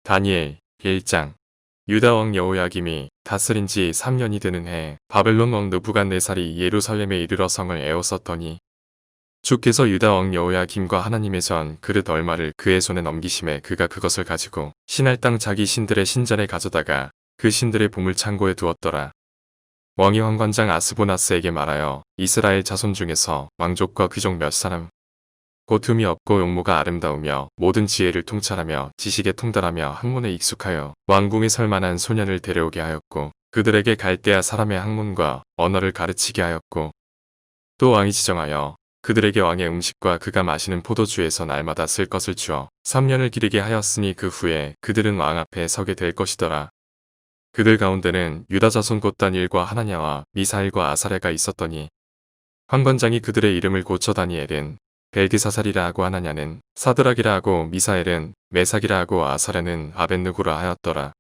다니엘 1장. 유다 왕 여호야김이 다스린 지 3년이 되는 해 바벨론 왕 느부갓네살이 예루살렘에 이르러 성을 에워쌌더니 주께서 유다 왕 여호야김과 하나님의 전 그릇 얼마를 그의 손에 넘기심에 그가 그것을 가지고 신할 땅 자기 신들의 신전에 가져다가 그 신들의 보물 창고에 두었더라. 왕이 환관장 아스보나스에게 말하여 이스라엘 자손 중에서 왕족과 귀족 몇 사람 곧 흠이 없고 용모가 아름다우며 모든 지혜를 통찰하며 지식에 통달하며 학문에 익숙하여 왕궁에 설 만한 소년을 데려오게 하였고 그들에게 갈대아 사람의 학문과 언어를 가르치게 하였고 또 왕이 지정하여 그들에게 왕의 음식과 그가 마시는 포도주에서 날마다 쓸 것을 주어 3년을 기르게 하였으니 그 후에 그들은 왕 앞에 서게 될 것이더라. 그들 가운데는 유다 자손 곧 다니엘과 하나냐와 미사엘과 아사랴가 있었더니 환관장이 그들의 이름을 고쳐 다니엘은 벨드사살이라 하고 하나냐는 사드락이라 하고 미사엘은 메삭이라 하고 아사랴는 아벳느고라 하였더라.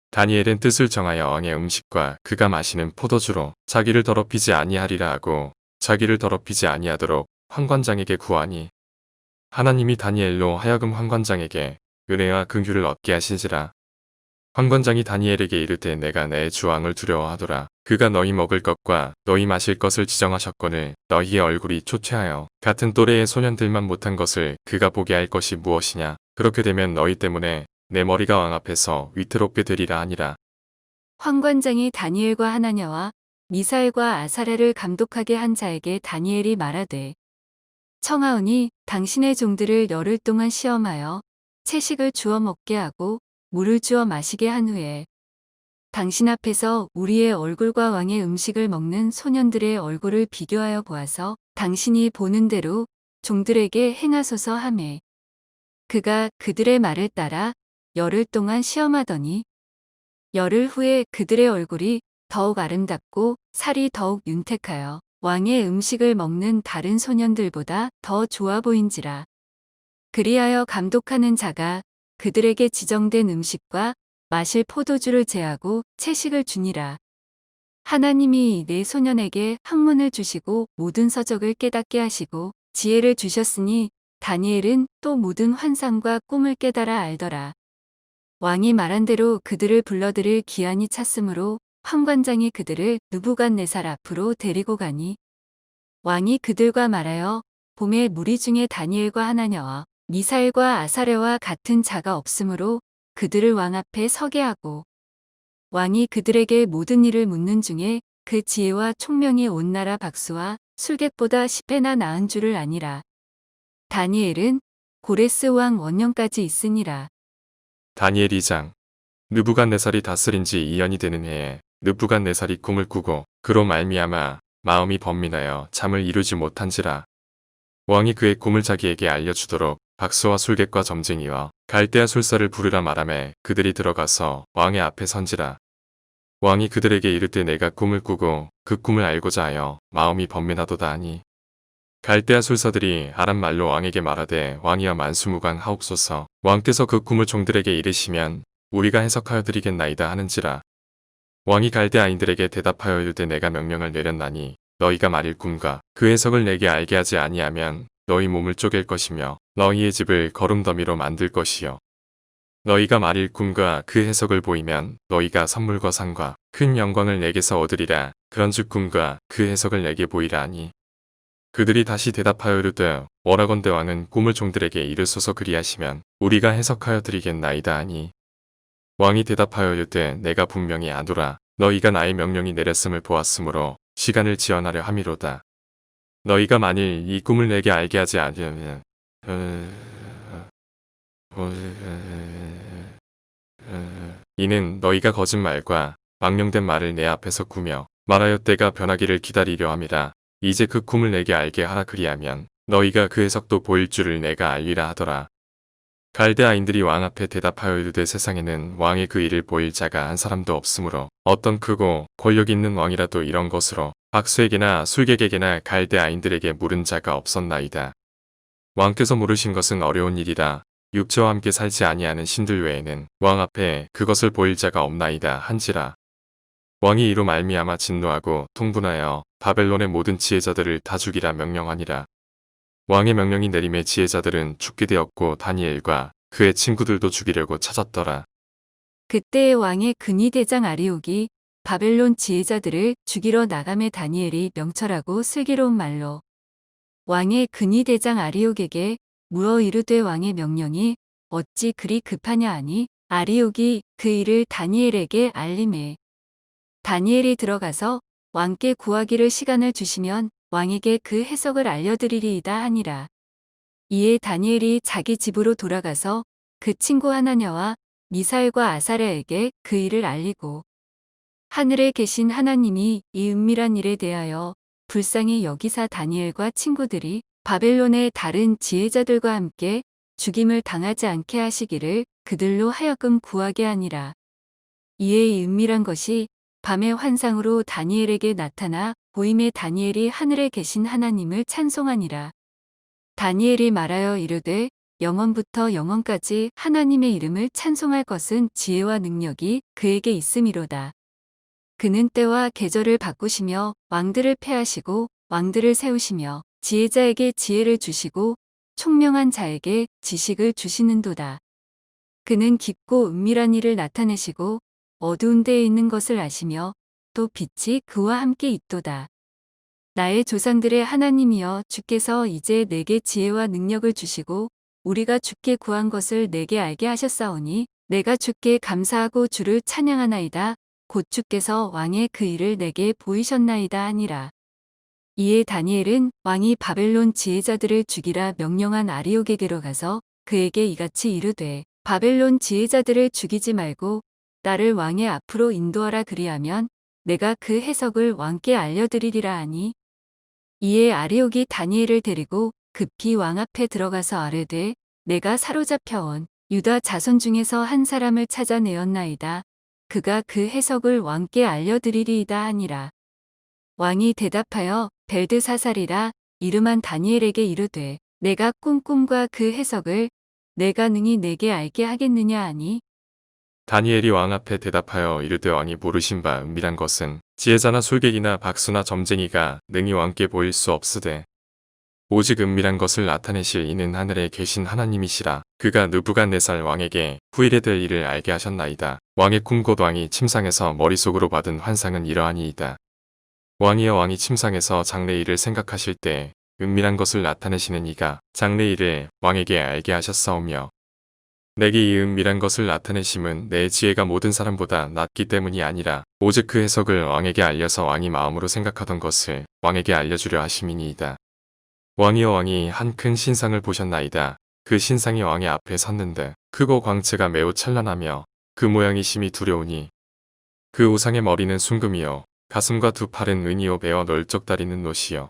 다니엘은 뜻을 정하여 왕의 음식과 그가 마시는 포도주로 자기를 더럽히지 아니하리라 하고 자기를 더럽히지 아니하도록 환관장에게 구하니 하나님이 다니엘로 하여금 환관장에게 은혜와 긍휼을 얻게 하시니라. 환관장이 다니엘에게 이르되 내가 내 주 왕을 두려워하더라. 그가 너희 먹을 것과 너희 마실 것을 지정하셨거늘 너희의 얼굴이 초췌하여 같은 또래의 소년들만 못한 것을 그가 보게 할 것이 무엇이냐. 그렇게 되면 너희 때문에 내 머리가 왕 앞에서 위태롭게 되리라 하니라. 환관장이 다니엘과 하나냐와 미사엘과 아사랴를 감독하게 한 자에게 다니엘이 말하되 청하오니 당신의 종들을 열흘 동안 시험하여 채식을 주어 먹게 하고 물을 주어 마시게 한 후에 당신 앞에서 우리의 얼굴과 왕의 음식을 먹는 소년들의 얼굴을 비교하여 보아서 당신이 보는 대로 종들에게 행하소서 하매 그가 그들의 말을 따라 열흘 동안 시험하더니 열흘 후에 그들의 얼굴이 더욱 아름답고 살이 더욱 윤택하여 왕의 음식을 먹는 다른 소년들보다 더 좋아 보인지라. 그리하여 감독하는 자가 그들에게 지정된 음식과 마실 포도주를 제하고 채식을 주니라. 하나님이 내 소년에게 학문을 주시고 모든 서적을 깨닫게 하시고 지혜를 주셨으니 다니엘은 또 모든 환상과 꿈을 깨달아 알더라. 왕이 말한 대로 그들을 불러들일 기한이 찼으므로 환관장이 그들을 느부갓네살 앞으로 데리고 가니 왕이 그들과 말하여 봄에 무리 중에 다니엘과 하나냐와 미사엘과 아사랴와 같은 자가 없으므로 그들을 왕 앞에 서게 하고 왕이 그들에게 모든 일을 묻는 중에 그 지혜와 총명이 온 나라 박수와 술객보다 10배나 나은 줄을 아니라. 다니엘은 고레스 왕 원년까지 있으니라. 다니엘 2장. 느부갓네살이 다스린 지 2년이 되는 해에 느부갓네살이 꿈을 꾸고 그로 말미암아 마음이 번민하여 잠을 이루지 못한지라. 왕이 그의 꿈을 자기에게 알려주도록 박수와 술객과 점쟁이와 갈대아 술사를 부르라 말하매 그들이 들어가서 왕의 앞에 선지라. 왕이 그들에게 이르되 내가 꿈을 꾸고 그 꿈을 알고자 하여 마음이 번민하도다 하니 갈대아 술사들이 아람 말로 왕에게 말하되 왕이여 만수무강 하옵소서. 왕께서 그 꿈을 종들에게 이르시면 우리가 해석하여 드리겠나이다 하는지라. 왕이 갈대아인들에게 대답하여 이르되 내가 명령을 내렸나니 너희가 말일 꿈과 그 해석을 내게 알게 하지 아니하면 너희 몸을 쪼갤 것이며 너희의 집을 거름더미로 만들 것이요. 너희가 말일 꿈과 그 해석을 보이면 너희가 선물과 상과 큰 영광을 내게서 얻으리라. 그런즉 꿈과 그 해석을 내게 보이라 하니 그들이 다시 대답하여 이르되 원하건대 왕은 꿈을 종들에게 이르소서 그리하시면 우리가 해석하여 드리겠나이다 하니 왕이 대답하여 이르되 내가 분명히 아노라. 너희가 나의 명령이 내렸음을 보았으므로 시간을 지연하려 함이로다. 너희가 만일 이 꿈을 내게 알게 하지 아니하면 이는 너희가 거짓말과 망령된 말을 내 앞에서 꾸며 말하여 때가 변하기를 기다리려 함이라. 이제 그 꿈을 내게 알게 하라 그리하면 너희가 그 해석도 보일 줄을 내가 알리라 하더라. 갈대아인들이 왕 앞에 대답하여 이르되 세상에는 왕의 그 일을 보일 자가 한 사람도 없으므로 어떤 크고 권력 있는 왕이라도 이런 것으로 박수에게나 술객에게나 갈대아인들에게 물은 자가 없었나이다. 왕께서 물으신 것은 어려운 일이라 육체와 함께 살지 아니하는 신들 외에는 왕 앞에 그것을 보일 자가 없나이다 한지라. 왕이 이로 말미암아 진노하고 통분하여 바벨론의 모든 지혜자들을 다 죽이라 명령하니라. 왕의 명령이 내림에 지혜자들은 죽게 되었고 다니엘과 그의 친구들도 죽이려고 찾았더라. 그때의 왕의 근위대장 아리옥이 바벨론 지혜자들을 죽이러 나감에 다니엘이 명철하고 슬기로운 말로 왕의 근위대장 아리옥에게 물어 이르되 왕의 명령이 어찌 그리 급하냐 하니 아리옥이 그 일을 다니엘에게 알림해 다니엘이 들어가서 왕께 구하기를 시간을 주시면 왕에게 그 해석을 알려드리리이다 하니라. 이에 다니엘이 자기 집으로 돌아가서 그 친구 하나냐와 미사엘과 아사랴에게 그 일을 알리고 하늘에 계신 하나님이 이 은밀한 일에 대하여 불쌍히 여기사 다니엘과 친구들이 바벨론의 다른 지혜자들과 함께 죽임을 당하지 않게 하시기를 그들로 하여금 구하게 하니라. 이에 이 은밀한 것이 밤의 환상으로 다니엘에게 나타나 보임에 다니엘이 하늘에 계신 하나님을 찬송하니라. 다니엘이 말하여 이르되 영원부터 영원까지 하나님의 이름을 찬송할 것은 지혜와 능력이 그에게 있음이로다. 그는 때와 계절을 바꾸시며 왕들을 패하시고 왕들을 세우시며 지혜자에게 지혜를 주시고 총명한 자에게 지식을 주시는도다. 그는 깊고 은밀한 일을 나타내시고 어두운 데에 있는 것을 아시며 또 빛이 그와 함께 있도다. 나의 조상들의 하나님이여 주께서 이제 내게 지혜와 능력을 주시고 우리가 주께 구한 것을 내게 알게 하셨사오니 내가 주께 감사하고 주를 찬양하나이다. 곧 주께서 왕의 그 일을 내게 보이셨나이다 하니라. 이에 다니엘은 왕이 바벨론 지혜자들을 죽이라 명령한 아리옥에게로 가서 그에게 이같이 이르되 바벨론 지혜자들을 죽이지 말고 나를 왕의 앞으로 인도하라 그리하면 내가 그 해석을 왕께 알려드리리라 하니 이에 아리옥이 다니엘을 데리고 급히 왕 앞에 들어가서 아뢰되 내가 사로잡혀온 유다 자손 중에서 한 사람을 찾아내었나이다. 그가 그 해석을 왕께 알려드리리이다 하니라. 왕이 대답하여 벨드사살이라 이름한 다니엘에게 이르되 내가 꿈과 그 해석을 내가 능히 내게 알게 하겠느냐 하니 다니엘이 왕 앞에 대답하여 이르되 왕이 모르신 바 은밀한 것은 지혜자나 술객이나 박수나 점쟁이가 능히 왕께 보일 수 없으되 오직 은밀한 것을 나타내실 이는 하늘에 계신 하나님이시라. 그가 느부갓네살 왕에게 후일에 될 일을 알게 하셨나이다. 왕의 꿈 곧 왕이 침상에서 머릿속으로 받은 환상은 이러하니이다. 왕이여 왕이 침상에서 장래일을 생각하실 때 은밀한 것을 나타내시는 이가 장래일을 왕에게 알게 하셨사오며 내게 이 은밀한 것을 나타내심은 내 지혜가 모든 사람보다 낫기 때문이 아니라 오직 그 해석을 왕에게 알려서 왕이 마음으로 생각하던 것을 왕에게 알려주려 하심이니이다. 왕이여 왕이 한 큰 신상을 보셨나이다. 그 신상이 왕의 앞에 섰는데 크고 광채가 매우 찬란하며 그 모양이 심히 두려우니 그 우상의 머리는 순금이요 가슴과 두 팔은 은이요 배어 널쩍다리는 노시요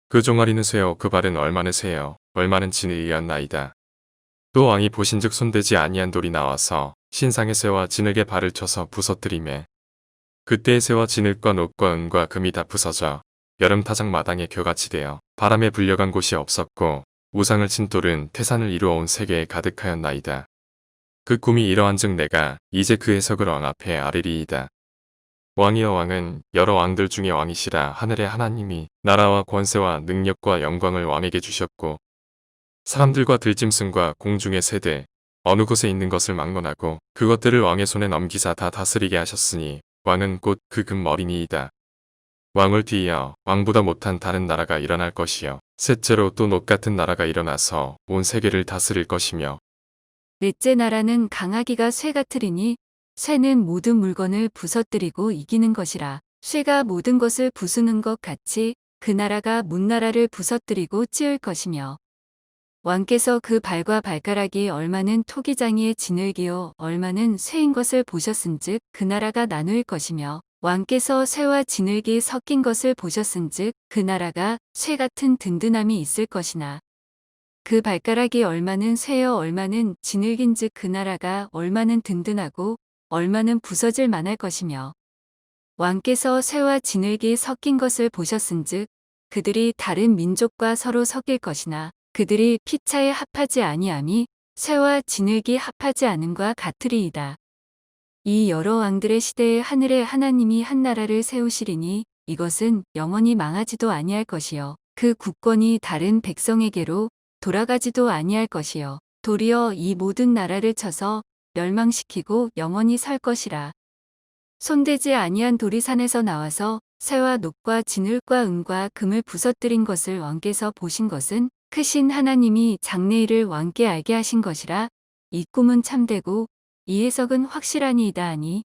그 종아리는 쇠요 그 발은 얼마는 쇠요 얼마는 진의였나이다. 또 왕이 보신즉 손대지 아니한 돌이 나와서 신상의 쇠와 진흙에 발을 쳐서 부서뜨리매 그때의 쇠와 진흙과 녹과 은과 금이 다 부서져 여름 타작 마당에 겨같이 되어 바람에 불려간 곳이 없었고 우상을 친 돌은 태산을 이루어온 세계에 가득하였나이다. 그 꿈이 이러한즉 내가 이제 그 해석을 왕 앞에 아뢰리이다. 왕이여 왕은 여러 왕들 중에 왕이시라. 하늘의 하나님이 나라와 권세와 능력과 영광을 왕에게 주셨고 사람들과 들짐승과 공중의 새들 어느 곳에 있는 것을 막론하고 그것들을 왕의 손에 넘기사 다 다스리게 하셨으니 왕은 곧 그 금머리니이다. 왕을 뒤이어 왕보다 못한 다른 나라가 일어날 것이요 셋째로 또 녹 같은 나라가 일어나서 온 세계를 다스릴 것이며 넷째 나라는 강하기가 쇠 같으리니 쇠는 모든 물건을 부서뜨리고 이기는 것이라. 쇠가 모든 것을 부수는 것 같이 그 나라가 문나라를 부서뜨리고 찌을 것이며 왕께서 그 발과 발가락이 얼마는 토기장이의 진흙이요 얼마는 쇠인 것을 보셨은즉 그 나라가 나누일 것이며 왕께서 쇠와 진흙이 섞인 것을 보셨은즉 그 나라가 쇠 같은 든든함이 있을 것이나 그 발가락이 얼마는 쇠요 얼마는 진흙인즉 그 나라가 얼마는 든든하고 얼마는 부서질 만할 것이며 왕께서 쇠와 진흙이 섞인 것을 보셨은즉 그들이 다른 민족과 서로 섞일 것이나 그들이 피차에 합하지 아니함이 쇠와 진흙이 합하지 않음과 같으리이다. 이 여러 왕들의 시대에 하늘의 하나님이 한 나라를 세우시리니 이것은 영원히 망하지도 아니할 것이요 그 국권이 다른 백성에게로 돌아가지도 아니할 것이요 도리어 이 모든 나라를 쳐서 멸망시키고 영원히 살 것이라. 손대지 아니한 돌이 산에서 나와서 새와 녹과 진흙과 은과 금을 부서뜨린 것을 왕께서 보신 것은 크신 하나님이 장래일을 왕께 알게 하신 것이라. 이 꿈은 참되고 이 해석은 확실하니이다 하니,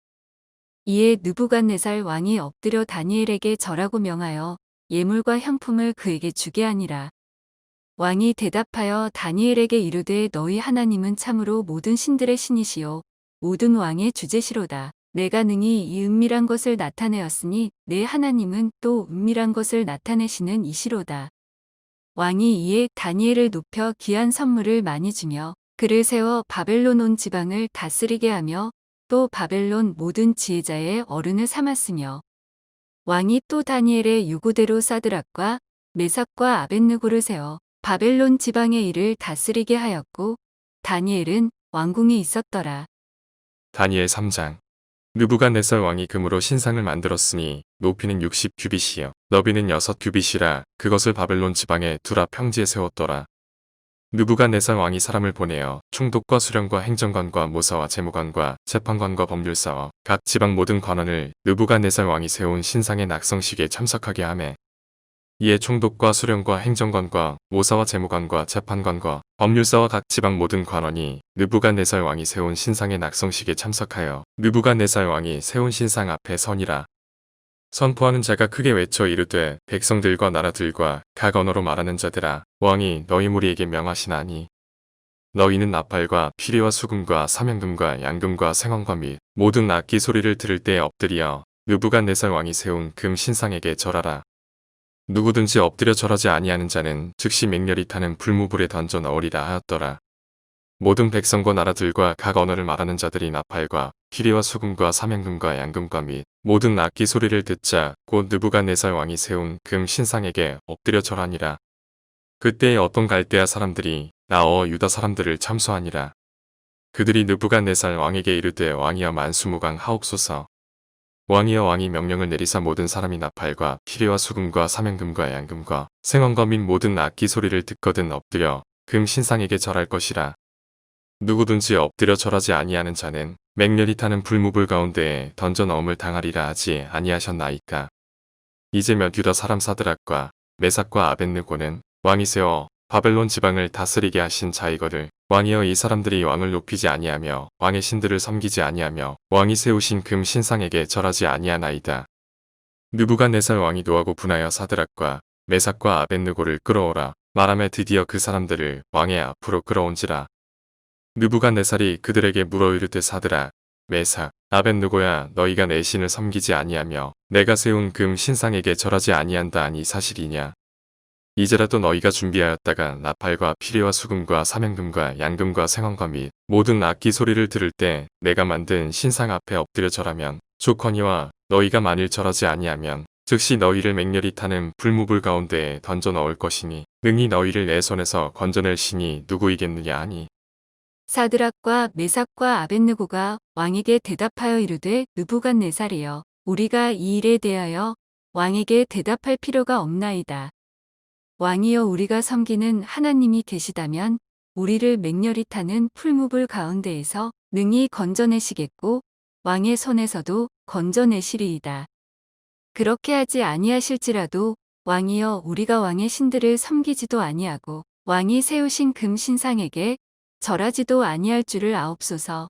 이에 느부갓네살 왕이 엎드려 다니엘에게 절하고 명하여 예물과 향품을 그에게 주게 하니라. 왕이 대답하여 다니엘에게 이르되 너희 하나님은 참으로 모든 신들의 신이시요 모든 왕의 주제시로다. 내가 능히 이 은밀한 것을 나타내었으니 내 하나님은 또 은밀한 것을 나타내시는 이시로다. 왕이 이에 다니엘을 높여 귀한 선물을 많이 주며 그를 세워 바벨론 온 지방을 다스리게 하며 또 바벨론 모든 지혜자의 어른을 삼았으며, 왕이 또 다니엘의 유고대로 사드락과 메삭과 아벳느고를 세워 바벨론 지방의 일을 다스리게 하였고 다니엘은 왕궁에 있었더라. 다니엘 3장. 느부갓네살 왕이 금으로 신상을 만들었으니 높이는 60규빗이요 너비는 6규빗이라 그것을 바벨론 지방에 두라 평지에 세웠더라. 느부갓네살 왕이 사람을 보내어 총독과 수령과 행정관과 모사와 재무관과 재판관과 법률사와 각 지방 모든 관원을 느부갓네살 왕이 세운 신상의 낙성식에 참석하게 하매, 이에 총독과 수령과 행정관과 모사와 재무관과 재판관과 법률사와 각 지방 모든 관원이 느부갓네살 왕이 세운 신상의 낙성식에 참석하여 느부갓네살 왕이 세운 신상 앞에 서니라. 선포하는 자가 크게 외쳐 이르되 백성들과 나라들과 각 언어로 말하는 자들아, 왕이 너희 무리에게 명하시나니 너희는 나팔과 피리와 수금과 사명금과 양금과 생황과 및 모든 악기 소리를 들을 때 엎드려 느부갓네살 왕이 세운 금 신상에게 절하라. 누구든지 엎드려 절하지 아니하는 자는 즉시 맹렬히 타는 불무불에 던져 넣으리라 하였더라. 모든 백성과 나라들과 각 언어를 말하는 자들이 나팔과 피리와 수금과 사명금과 양금과 및 모든 악기 소리를 듣자 곧 느부갓네살 왕이 세운 금 신상에게 엎드려 절하니라. 그때에 어떤 갈대아 사람들이 나어 유다 사람들을 참소하니라. 그들이 느부갓네살 왕에게 이르되 왕이여 만수무강 하옵소서. 왕이여 왕이 명령을 내리사 모든 사람이 나팔과 피리와 수금과 사명금과 양금과 생황과 및 모든 악기 소리를 듣거든 엎드려 금 신상에게 절할 것이라. 누구든지 엎드려 절하지 아니하는 자는 맹렬히 타는 불무불 가운데에 던져 넣음을 당하리라 하지 아니하셨나이까. 이제 몇 유다 사람 사드락과 메삭과 아벳느고는 왕이 세워 바벨론 지방을 다스리게 하신 자이거를 왕이여 이 사람들이 왕을 높이지 아니하며 왕의 신들을 섬기지 아니하며 왕이 세우신 금 신상에게 절하지 아니하나이다. 느부갓네살 왕이 노하고 분하여 사드락과 메삭과 아벳느고를 끌어오라 말하며 드디어 그 사람들을 왕의 앞으로 끌어온지라. 느부갓네살이 그들에게 물어 이르되 사드락, 메삭, 아벳느고야 너희가 내 신을 섬기지 아니하며 내가 세운 금 신상에게 절하지 아니한다 하니 사실이냐. 이제라도 너희가 준비하였다가 나팔과 피리와 수금과 사명금과 양금과 생황과 및 모든 악기 소리를 들을 때 내가 만든 신상 앞에 엎드려 절하면 좋거니와 너희가 만일 절하지 아니하면 즉시 너희를 맹렬히 타는 불무불 가운데에 던져 넣을 것이니 능히 너희를 내 손에서 건져낼 신이 누구이겠느냐 하니, 사드락과 메삭과 아벳느고가 왕에게 대답하여 이르되 느부갓네살이여 우리가 이 일에 대하여 왕에게 대답할 필요가 없나이다. 왕이여 우리가 섬기는 하나님이 계시다면 우리를 맹렬히 타는 풀무불 가운데에서 능히 건져내시겠고 왕의 손에서도 건져내시리이다. 그렇게 하지 아니하실지라도 왕이여 우리가 왕의 신들을 섬기지도 아니하고 왕이 세우신 금 신상에게 절하지도 아니할 줄을 아옵소서.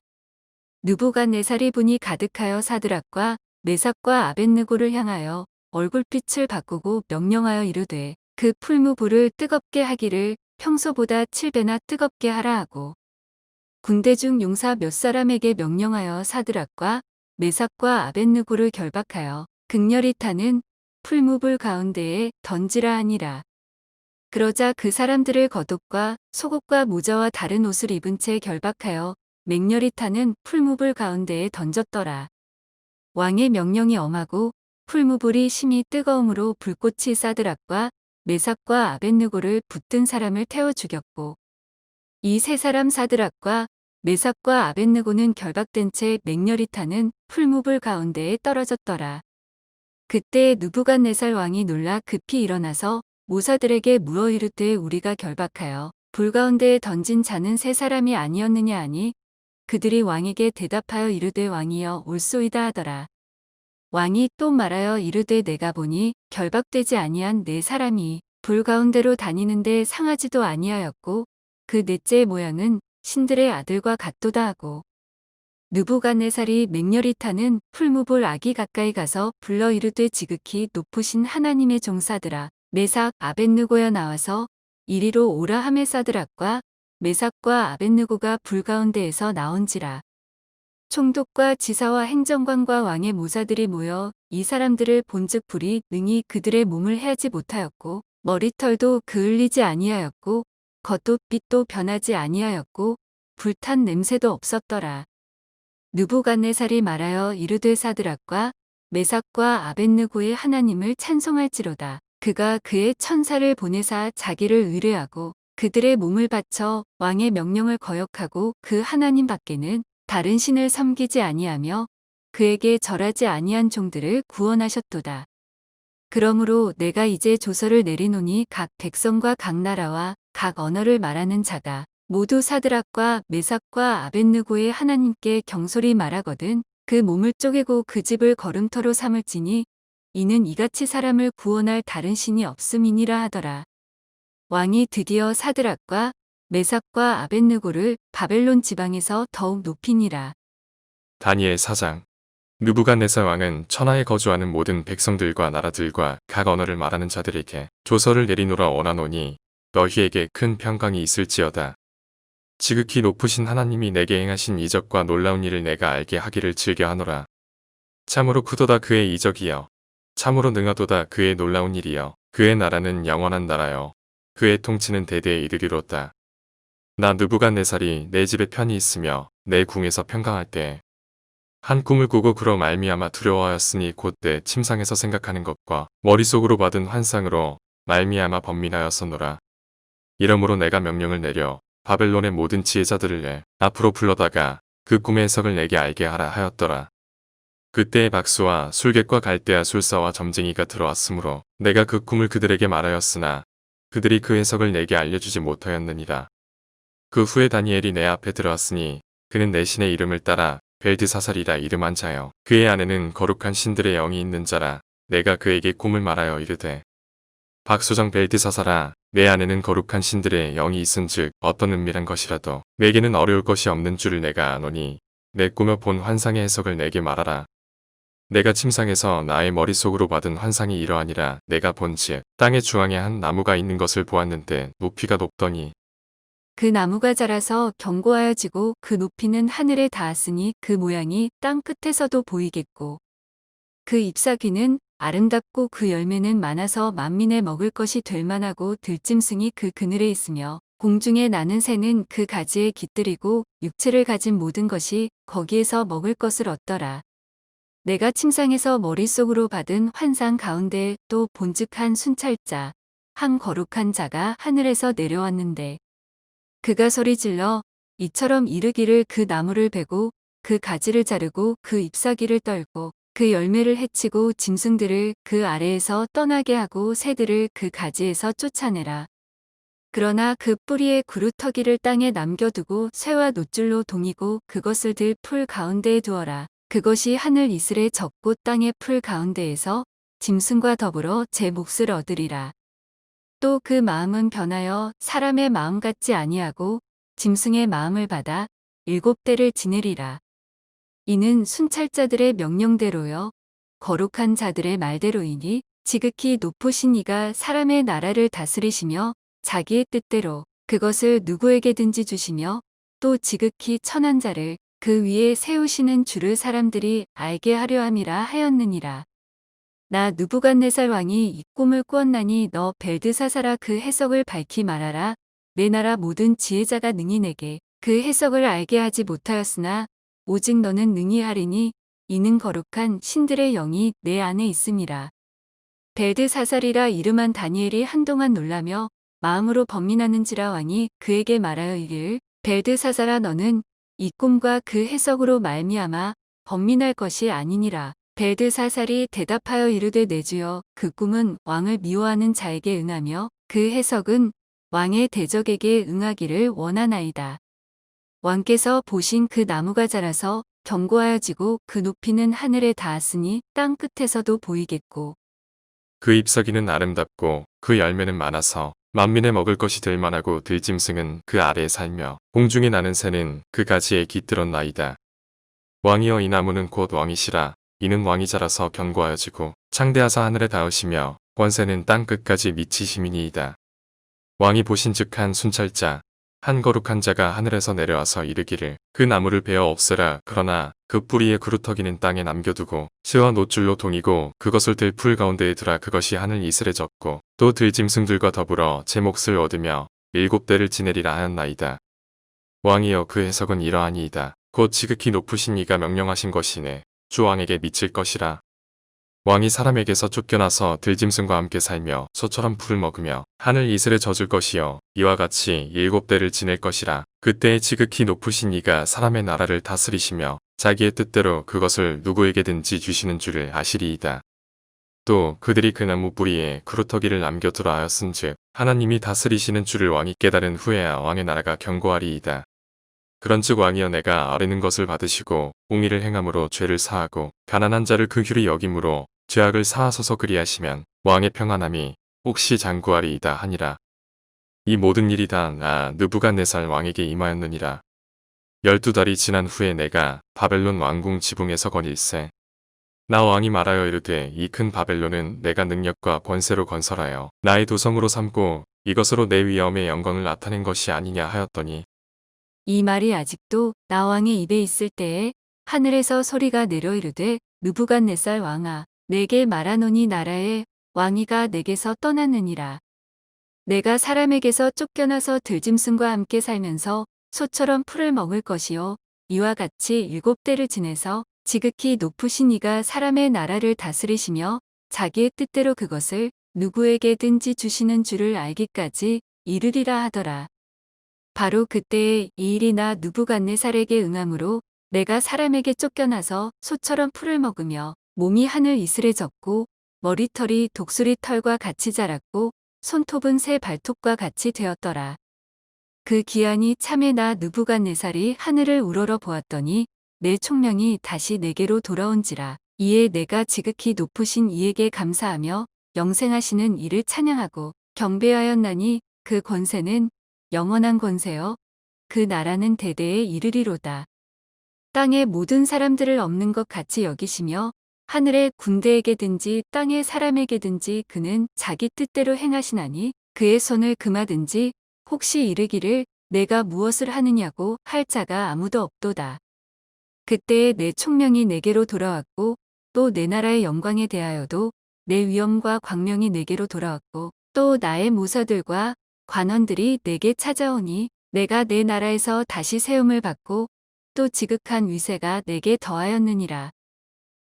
느부갓네살이 분이 가득하여 사드락과 메삭과 아벳느고를 향하여 얼굴빛을 바꾸고 명령하여 이르되 그 풀무불을 뜨겁게 하기를 평소보다 7배나 뜨겁게 하라 하고 군대 중 용사 몇 사람에게 명령하여 사드락과 메삭과 아벳느고를 결박하여 극렬히 타는 풀무불 가운데에 던지라 하니라. 그러자 그 사람들을 겉옷과 속옷과 모자와 다른 옷을 입은 채 결박하여 맹렬히 타는 풀무불 가운데에 던졌더라. 왕의 명령이 엄하고 풀무불이 심히 뜨거움으로 불꽃이 사드락과 메삭과 아벳느고를 붙든 사람을 태워 죽였고 이 세 사람 사드락과 메삭과 아벳느고는 결박된 채 맹렬히 타는 풀무불 가운데에 떨어졌더라. 그때 느부갓네살 왕이 놀라 급히 일어나서 모사들에게 물어 이르되 우리가 결박하여 불 가운데에 던진 자는 세 사람이 아니었느냐 하니 그들이 왕에게 대답하여 이르되 왕이여 올소이다 하더라. 왕이 또 말하여 이르되 내가 보니 결박되지 아니한 네 사람이 불 가운데로 다니는데 상하지도 아니하였고 그 넷째의 모양은 신들의 아들과 같도다 하고 느부갓네살이 맹렬히 타는 풀무볼 아기 가까이 가서 불러 이르되 지극히 높으신 하나님의 종사들아 메삭 아벳느고여 나와서 이리로 오라 하매 사드락과 메삭과 아벳느고가 불 가운데에서 나온지라. 총독과 지사와 행정관과 왕의 모사들이 모여 이 사람들을 본즉 불이 능히 그들의 몸을 해하지 못하였고 머리털도 그을리지 아니하였고 겉도 빛도 변하지 아니하였고 불탄 냄새도 없었더라. 느부갓네살이 말하여 이르되 사드락과 메삭과 아벳느고의 하나님을 찬송할지로다. 그가 그의 천사를 보내사 자기를 의뢰하고 그들의 몸을 바쳐 왕의 명령을 거역하고 그 하나님 밖에는 다른 신을 섬기지 아니하며 그에게 절하지 아니한 종들을 구원하셨도다. 그러므로 내가 이제 조서를 내리노니 각 백성과 각 나라와 각 언어를 말하는 자가 모두 사드락과 메삭과 아벳느고의 하나님께 경솔히 말하거든 그 몸을 쪼개고 그 집을 걸음터로 삼을지니 이는 이같이 사람을 구원할 다른 신이 없음이니라 하더라. 왕이 드디어 사드락과 메삭과 아벳느고를 바벨론 지방에서 더욱 높이니라. 다니엘 4장. 느부갓네살 왕은 천하에 거주하는 모든 백성들과 나라들과 각 언어를 말하는 자들에게 조서를 내리노라 원하노니 너희에게 큰 평강이 있을지어다. 지극히 높으신 하나님이 내게 행하신 이적과 놀라운 일을 내가 알게 하기를 즐겨하노라. 참으로 크도다 그의 이적이여. 참으로 능하도다 그의 놀라운 일이여. 그의 나라는 영원한 나라여. 그의 통치는 대대에 이르리로다. 나 느부갓네살이 내 집에 편히 있으며 내 궁에서 평강할 때 한 꿈을 꾸고 그로 말미암아 두려워하였으니 곧 내 침상에서 생각하는 것과 머릿속으로 받은 환상으로 말미암아 번민하였었노라. 이러므로 내가 명령을 내려 바벨론의 모든 지혜자들을 내 앞으로 불러다가 그 꿈의 해석을 내게 알게 하라 하였더라. 그때의 박수와 술객과 갈대아 술사와 점쟁이가 들어왔으므로 내가 그 꿈을 그들에게 말하였으나 그들이 그 해석을 내게 알려주지 못하였느니라. 그 후에 다니엘이 내 앞에 들어왔으니 그는 내 신의 이름을 따라 벨드사살이라 이름한 자여 그의 안에는 거룩한 신들의 영이 있는 자라. 내가 그에게 꿈을 말하여 이르되 박수장 벨드사살아 내 안에는 거룩한 신들의 영이 있은즉 어떤 은밀한 것이라도 내게는 어려울 것이 없는 줄을 내가 아노니 내 꿈에 본 환상의 해석을 내게 말하라. 내가 침상에서 나의 머릿속으로 받은 환상이 이러하니라. 내가 본즉 땅의 중앙에 한 나무가 있는 것을 보았는데 높이가 높더니 그 나무가 자라서 견고하여 지고 그 높이는 하늘에 닿았으니 그 모양이 땅 끝에서도 보이겠고 그 잎사귀는 아름답고 그 열매는 많아서 만민의 먹을 것이 될 만하고 들짐승이 그 그늘에 있으며 공중에 나는 새는 그 가지에 깃들이고 육체를 가진 모든 것이 거기에서 먹을 것을 얻더라. 내가 침상에서 머릿속으로 받은 환상 가운데 또 본즉 한 순찰자, 한 거룩한 자가 하늘에서 내려왔는데 그가 소리질러 이처럼 이르기를 그 나무를 베고 그 가지를 자르고 그 잎사귀를 떨고 그 열매를 해치고 짐승들을 그 아래에서 떠나게 하고 새들을 그 가지에서 쫓아내라. 그러나 그 뿌리의 구루터기를 땅에 남겨두고 쇠와 놋줄로 동이고 그것을 들 풀 가운데에 두어라. 그것이 하늘 이슬에 젖고 땅의 풀 가운데에서 짐승과 더불어 제 몫을 얻으리라. 또 그 마음은 변하여 사람의 마음 같지 아니하고 짐승의 마음을 받아 7대를 지내리라. 이는 순찰자들의 명령대로요 거룩한 자들의 말대로이니 지극히 높으신 이가 사람의 나라를 다스리시며 자기의 뜻대로 그것을 누구에게든지 주시며 또 지극히 천한 자를 그 위에 세우시는 줄을 사람들이 알게 하려 함이라 하였느니라. 나 느부갓네살 왕이 이 꿈을 꾸었나니 너 벨드사살아 그 해석을 밝히 말하라. 내 나라 모든 지혜자가 능히 내게 그 해석을 알게 하지 못하였으나 오직 너는 능히 하리니 이는 거룩한 신들의 영이 내 안에 있음이라. 벨드사살이라 이름한 다니엘이 한동안 놀라며 마음으로 번민하는지라 왕이 그에게 말하여 이르기를 벨드사살아 너는 이 꿈과 그 해석으로 말미암아 번민할 것이 아니니라. 벨드사살이 대답하여 이르되 내 주여 그 꿈은 왕을 미워하는 자에게 응하며 그 해석은 왕의 대적에게 응하기를 원하나이다. 왕께서 보신 그 나무가 자라서 견고하여지고 그 높이는 하늘에 닿았으니 땅 끝에서도 보이겠고 그 잎사귀는 아름답고 그 열매는 많아서 만민의 먹을 것이 될 만하고 들짐승은 그 아래에 살며 공중에 나는 새는 그 가지에 깃들었나이다. 왕이여 이 나무는 곧 왕이시라. 이는 왕이 자라서 견고하여지고 창대하사 하늘에 닿으시며 권세는 땅 끝까지 미치심이니이다. 왕이 보신즉 한 순찰자 한 거룩한 자가 하늘에서 내려와서 이르기를 그 나무를 베어 없애라. 그러나 그 뿌리의 그루터기는 땅에 남겨두고 새와 노줄로 동이고 그것을 들 풀 가운데에 두라. 그것이 하늘 이슬에 젖고 또 들짐승들과 더불어 제 몫을 얻으며 7대를 지내리라 하였나이다. 왕이여 그 해석은 이러하니이다. 곧 지극히 높으신 이가 명령하신 것이네. 주 왕에게 미칠 것이라. 왕이 사람에게서 쫓겨나서 들짐승과 함께 살며 소처럼 풀을 먹으며 하늘 이슬에 젖을 것이요 이와 같이 7대를 지낼 것이라. 그때에 지극히 높으신 이가 사람의 나라를 다스리시며 자기의 뜻대로 그것을 누구에게든지 주시는 줄을 아시리이다. 또 그들이 그 나무 뿌리에 그루터기를 남겨두라 하였은즉 하나님이 다스리시는 줄을 왕이 깨달은 후에야 왕의 나라가 견고하리이다. 그런즉 왕이여 내가 아뢰는 것을 받으시고 공의를 행함으로 죄를 사하고 가난한 자를 긍휼히 여김으로 죄악을 사하소서. 그리하시면 왕의 평안함이 혹시 장구하리이다 하니라. 이 모든 일이 다 나 느부갓네살 왕에게 임하였느니라. 12달이 지난 후에 내가 바벨론 왕궁 지붕에서 건일세. 나 왕이 말하여 이르되 이 큰 바벨론은 내가 능력과 권세로 건설하여 나의 도성으로 삼고 이것으로 내 위엄의 영광을 나타낸 것이 아니냐 하였더니 이 말이 아직도 나 왕의 입에 있을 때에 하늘에서 소리가 내려 이르되 느부갓네살 왕아 내게 말하노니 나라의 왕위가 내게서 떠났느니라. 내가 사람에게서 쫓겨나서 들짐승과 함께 살면서 소처럼 풀을 먹을 것이요 이와 같이 7대를 지내서 지극히 높으신 이가 사람의 나라를 다스리시며 자기의 뜻대로 그것을 누구에게든지 주시는 줄을 알기까지 이르리라 하더라. 바로 그때에 이 일이 나 느부갓네살에게 응함으로 내가 사람에게 쫓겨나서 소처럼 풀을 먹으며 몸이 하늘 이슬에 젖고 머리털이 독수리 털과 같이 자랐고 손톱은 새 발톱과 같이 되었더라. 그 기한이 참에 나 느부갓네살이 하늘을 우러러 보았더니 내 총명이 다시 내게로 돌아온지라. 이에 내가 지극히 높으신 이에게 감사하며 영생하시는 이를 찬양하고 경배하였나니 그 권세는 영원한 권세여 그 나라는 대대에 이르리로다. 땅의 모든 사람들을 없는 것 같이 여기시며 하늘의 군대에게든지 땅의 사람에게든지 그는 자기 뜻대로 행하시나니 그의 손을 금하든지 혹시 이르기를 내가 무엇을 하느냐고 할 자가 아무도 없도다. 그때에 내 총명이 내게로 돌아왔고 또 내 나라의 영광에 대하여도 내 위엄과 광명이 내게로 돌아왔고 또 나의 모사들과 관원들이 내게 찾아오니 내가 내 나라에서 다시 세움을 받고 또 지극한 위세가 내게 더하였느니라.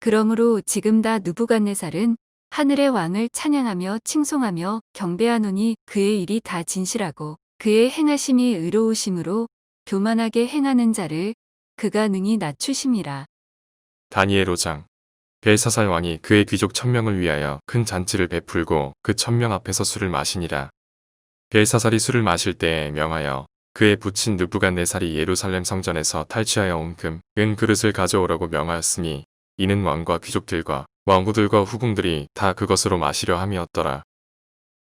그러므로 지금 다 느부갓네살은 하늘의 왕을 찬양하며 칭송하며 경배하노니 그의 일이 다 진실하고 그의 행하심이 의로우심으로 교만하게 행하는 자를 그가 능히 낮추심이라. 다니엘 5장 벨사살 왕이 그의 귀족 1000명을 위하여 큰 잔치를 베풀고 그 1000명 앞에서 술을 마시니라. 벨사살이 술을 마실 때에 명하여 그의 부친 느부갓네살이 예루살렘 성전에서 탈취하여 온 금, 은 그릇을 가져오라고 명하였으니 이는 왕과 귀족들과 왕후들과 후궁들이 다 그것으로 마시려 함이었더라.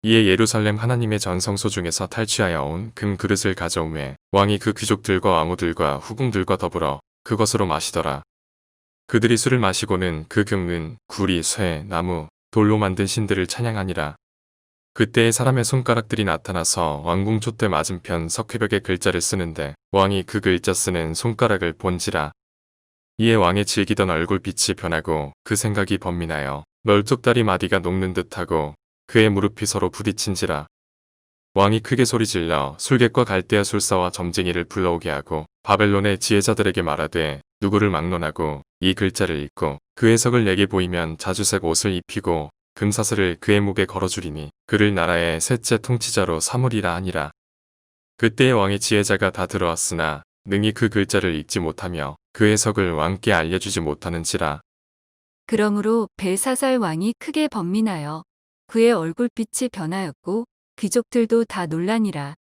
이에 예루살렘 하나님의 전성소 중에서 탈취하여 온 금 그릇을 가져오매 왕이 그 귀족들과 왕후들과 후궁들과 더불어 그것으로 마시더라. 그들이 술을 마시고는 그 금은 구리, 쇠, 나무, 돌로 만든 신들을 찬양하니라. 그때에 사람의 손가락들이 나타나서 왕궁 촛대 맞은편 석회벽에 글자를 쓰는데 왕이 그 글자 쓰는 손가락을 본지라. 이에 왕의 질기던 얼굴빛이 변하고 그 생각이 번민하여 널쪽다리 마디가 녹는 듯하고 그의 무릎이 서로 부딪힌지라. 왕이 크게 소리질러 술객과 갈대아 술사와 점쟁이를 불러오게 하고 바벨론의 지혜자들에게 말하되 누구를 막론하고 이 글자를 읽고 그 해석을 내게 보이면 자주색 옷을 입히고 금사슬을 그의 목에 걸어주리니 그를 나라의 셋째 통치자로 삼으리라 하니라. 그때에 왕의 지혜자가 다 들어왔으나 능히 그 글자를 읽지 못하며 그 해석을 왕께 알려주지 못하는지라. 그러므로 벨사살 왕이 크게 번민하여 그의 얼굴빛이 변하였고 귀족들도 다 논란이라.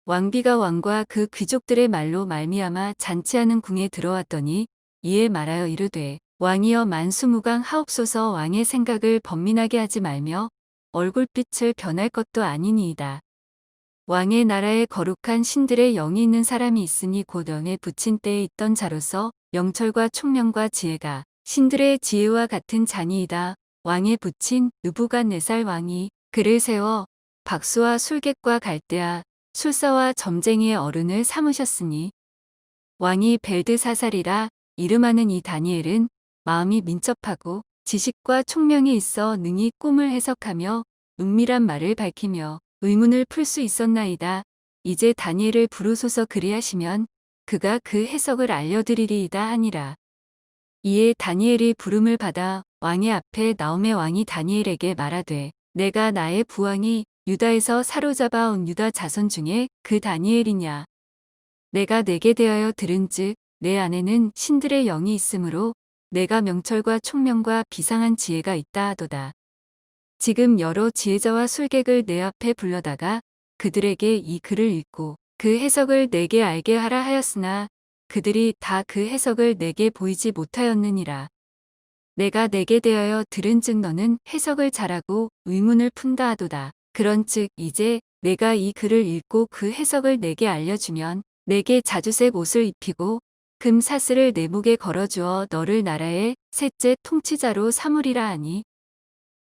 왕비가 왕과 그 귀족들의 말로 말미암아 잔치하는 궁에 들어왔더니 이에 말하여 이르되 왕이여 만수무강 하옵소서. 왕의 생각을 번민하게 하지 말며 얼굴빛을 변할 것도 아니니이다. 왕의 나라에 거룩한 신들의 영이 있는 사람이 있으니 곧 영에 붙인 때에 있던 자로서 영철과 총명과 지혜가 신들의 지혜와 같은 자니이다. 왕에 붙인 느부갓네살 왕이 그를 세워 박수와 술객과 갈대아 술사와 점쟁이의 어른을 삼으셨으니 왕이 벨드사살이라 이름하는 이 다니엘은 마음이 민첩하고 지식과 총명이 있어 능히 꿈을 해석하며 은밀한 말을 밝히며 의문을 풀 수 있었나이다. 이제 다니엘을 부르소서. 그리하시면 그가 그 해석을 알려드리리이다 하니라. 이에 다니엘이 부름을 받아 왕의 앞에 나오매 왕이 다니엘에게 말하되 내가 나의 부왕이 유다에서 사로잡아 온 유다 자손 중에 그 다니엘이냐. 내가 내게 대하여 들은즉 내 안에는 신들의 영이 있으므로 내가 명철과 총명과 비상한 지혜가 있다 하도다. 지금 여러 지혜자와 술객을 내 앞에 불러다가 그들에게 이 글을 읽고 그 해석을 내게 알게 하라 하였으나 그들이 다 그 해석을 내게 보이지 못하였느니라. 내가 내게 대하여 들은즉 너는 해석을 잘하고 의문을 푼다 하도다. 그런즉 이제 내가 이 글을 읽고 그 해석을 내게 알려주면 내게 자주색 옷을 입히고 금 사슬을 내 목에 걸어주어 너를 나라의 셋째 통치자로 삼으리라 하니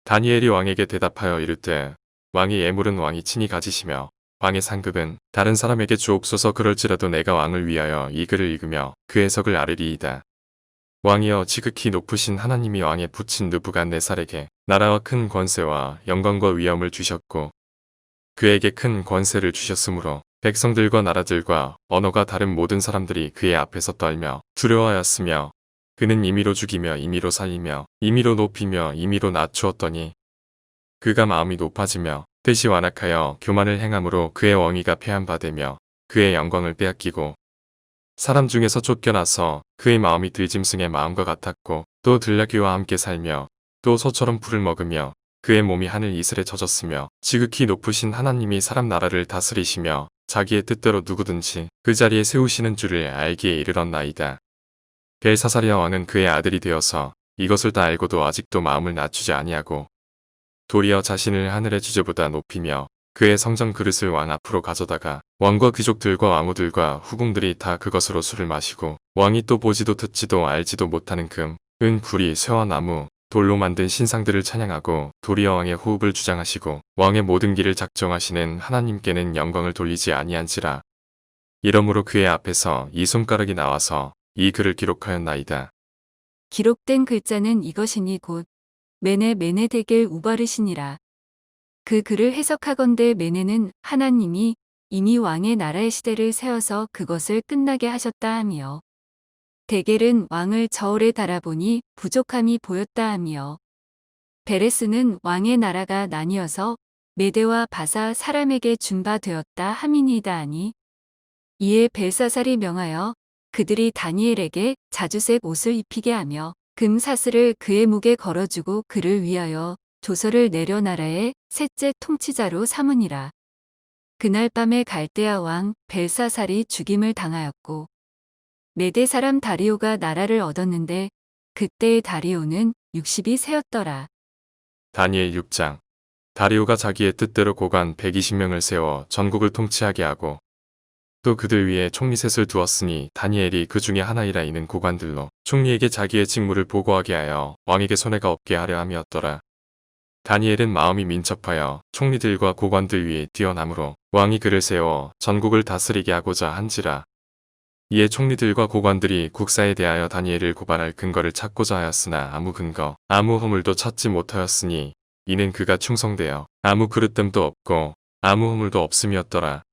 다니엘이 왕에게 대답하여 이르되 왕의 예물은 왕이 친히 가지시며 왕의 상급은 다른 사람에게 주옵소서. 그럴지라도 내가 왕을 위하여 이 글을 읽으며 그 해석을 아뢰리이다. 왕이여 지극히 높으신 하나님이 왕에 붙인 느부갓네살에게 나라와 큰 권세와 영광과 위엄을 주셨고 그에게 큰 권세를 주셨으므로 백성들과 나라들과 언어가 다른 모든 사람들이 그의 앞에서 떨며 두려워하였으며 그는 임의로 죽이며 임의로 살리며 임의로 높이며 임의로 낮추었더니 그가 마음이 높아지며 뜻이 완악하여 교만을 행함으로 그의 왕위가 폐한바되며 그의 영광을 빼앗기고 사람 중에서 쫓겨나서 그의 마음이 들짐승의 마음과 같았고 또 들나귀와 함께 살며 또 소처럼 풀을 먹으며 그의 몸이 하늘 이슬에 젖었으며 지극히 높으신 하나님이 사람 나라를 다스리시며 자기의 뜻대로 누구든지 그 자리에 세우시는 줄을 알기에 이르렀나이다. 벨사사리아 왕은 그의 아들이 되어서 이것을 다 알고도 아직도 마음을 낮추지 아니하고 도리어 자신을 하늘의 주제보다 높이며 그의 성전 그릇을 왕 앞으로 가져다가 왕과 귀족들과 왕후들과 후궁들이 다 그것으로 술을 마시고 왕이 또 보지도 듣지도 알지도 못하는 금, 은, 구리, 쇠와 나무, 돌로 만든 신상들을 찬양하고 도리어 왕의 호흡을 주장하시고 왕의 모든 길을 작정하시는 하나님께는 영광을 돌리지 아니한지라. 이러므로 그의 앞에서 이 손가락이 나와서 이 글을 기록하였나이다. 기록된 글자는 이것이니 곧 메네 메네데겔 우바르시니라. 그 글을 해석하건대 메네는 하나님이 이미 왕의 나라의 시대를 세워서 그것을 끝나게 하셨다 하며 데겔은 왕을 저울에 달아보니 부족함이 보였다 하며 베레스는 왕의 나라가 나뉘어서 메대와 바사 사람에게 준 바 되었다 함이니이다 하니 이에 벨사살이 명하여 그들이 다니엘에게 자주색 옷을 입히게 하며 금 사슬을 그의 목에 걸어주고 그를 위하여 조서를 내려 나라의 셋째 통치자로 삼으니라. 그날 밤에 갈대아 왕 벨사살이 죽임을 당하였고 메대 사람 다리오가 나라를 얻었는데 그때의 다리오는 60이 세었더라. 다니엘 6장. 다리오가 자기의 뜻대로 고관 120명을 세워 전국을 통치하게 하고 또 그들 위에 총리 셋을 두었으니 다니엘이 그 중에 하나이라. 이는 고관들로 총리에게 자기의 직무를 보고하게 하여 왕에게 손해가 없게 하려 함이었더라. 다니엘은 마음이 민첩하여 총리들과 고관들 위에 뛰어남으로 왕이 그를 세워 전국을 다스리게 하고자 한지라. 이에 총리들과 고관들이 국사에 대하여 다니엘을 고발할 근거를 찾고자 하였으나 아무 근거, 아무 허물도 찾지 못하였으니 이는 그가 충성되어 아무 그릇됨도 없고 아무 허물도 없음이었더라.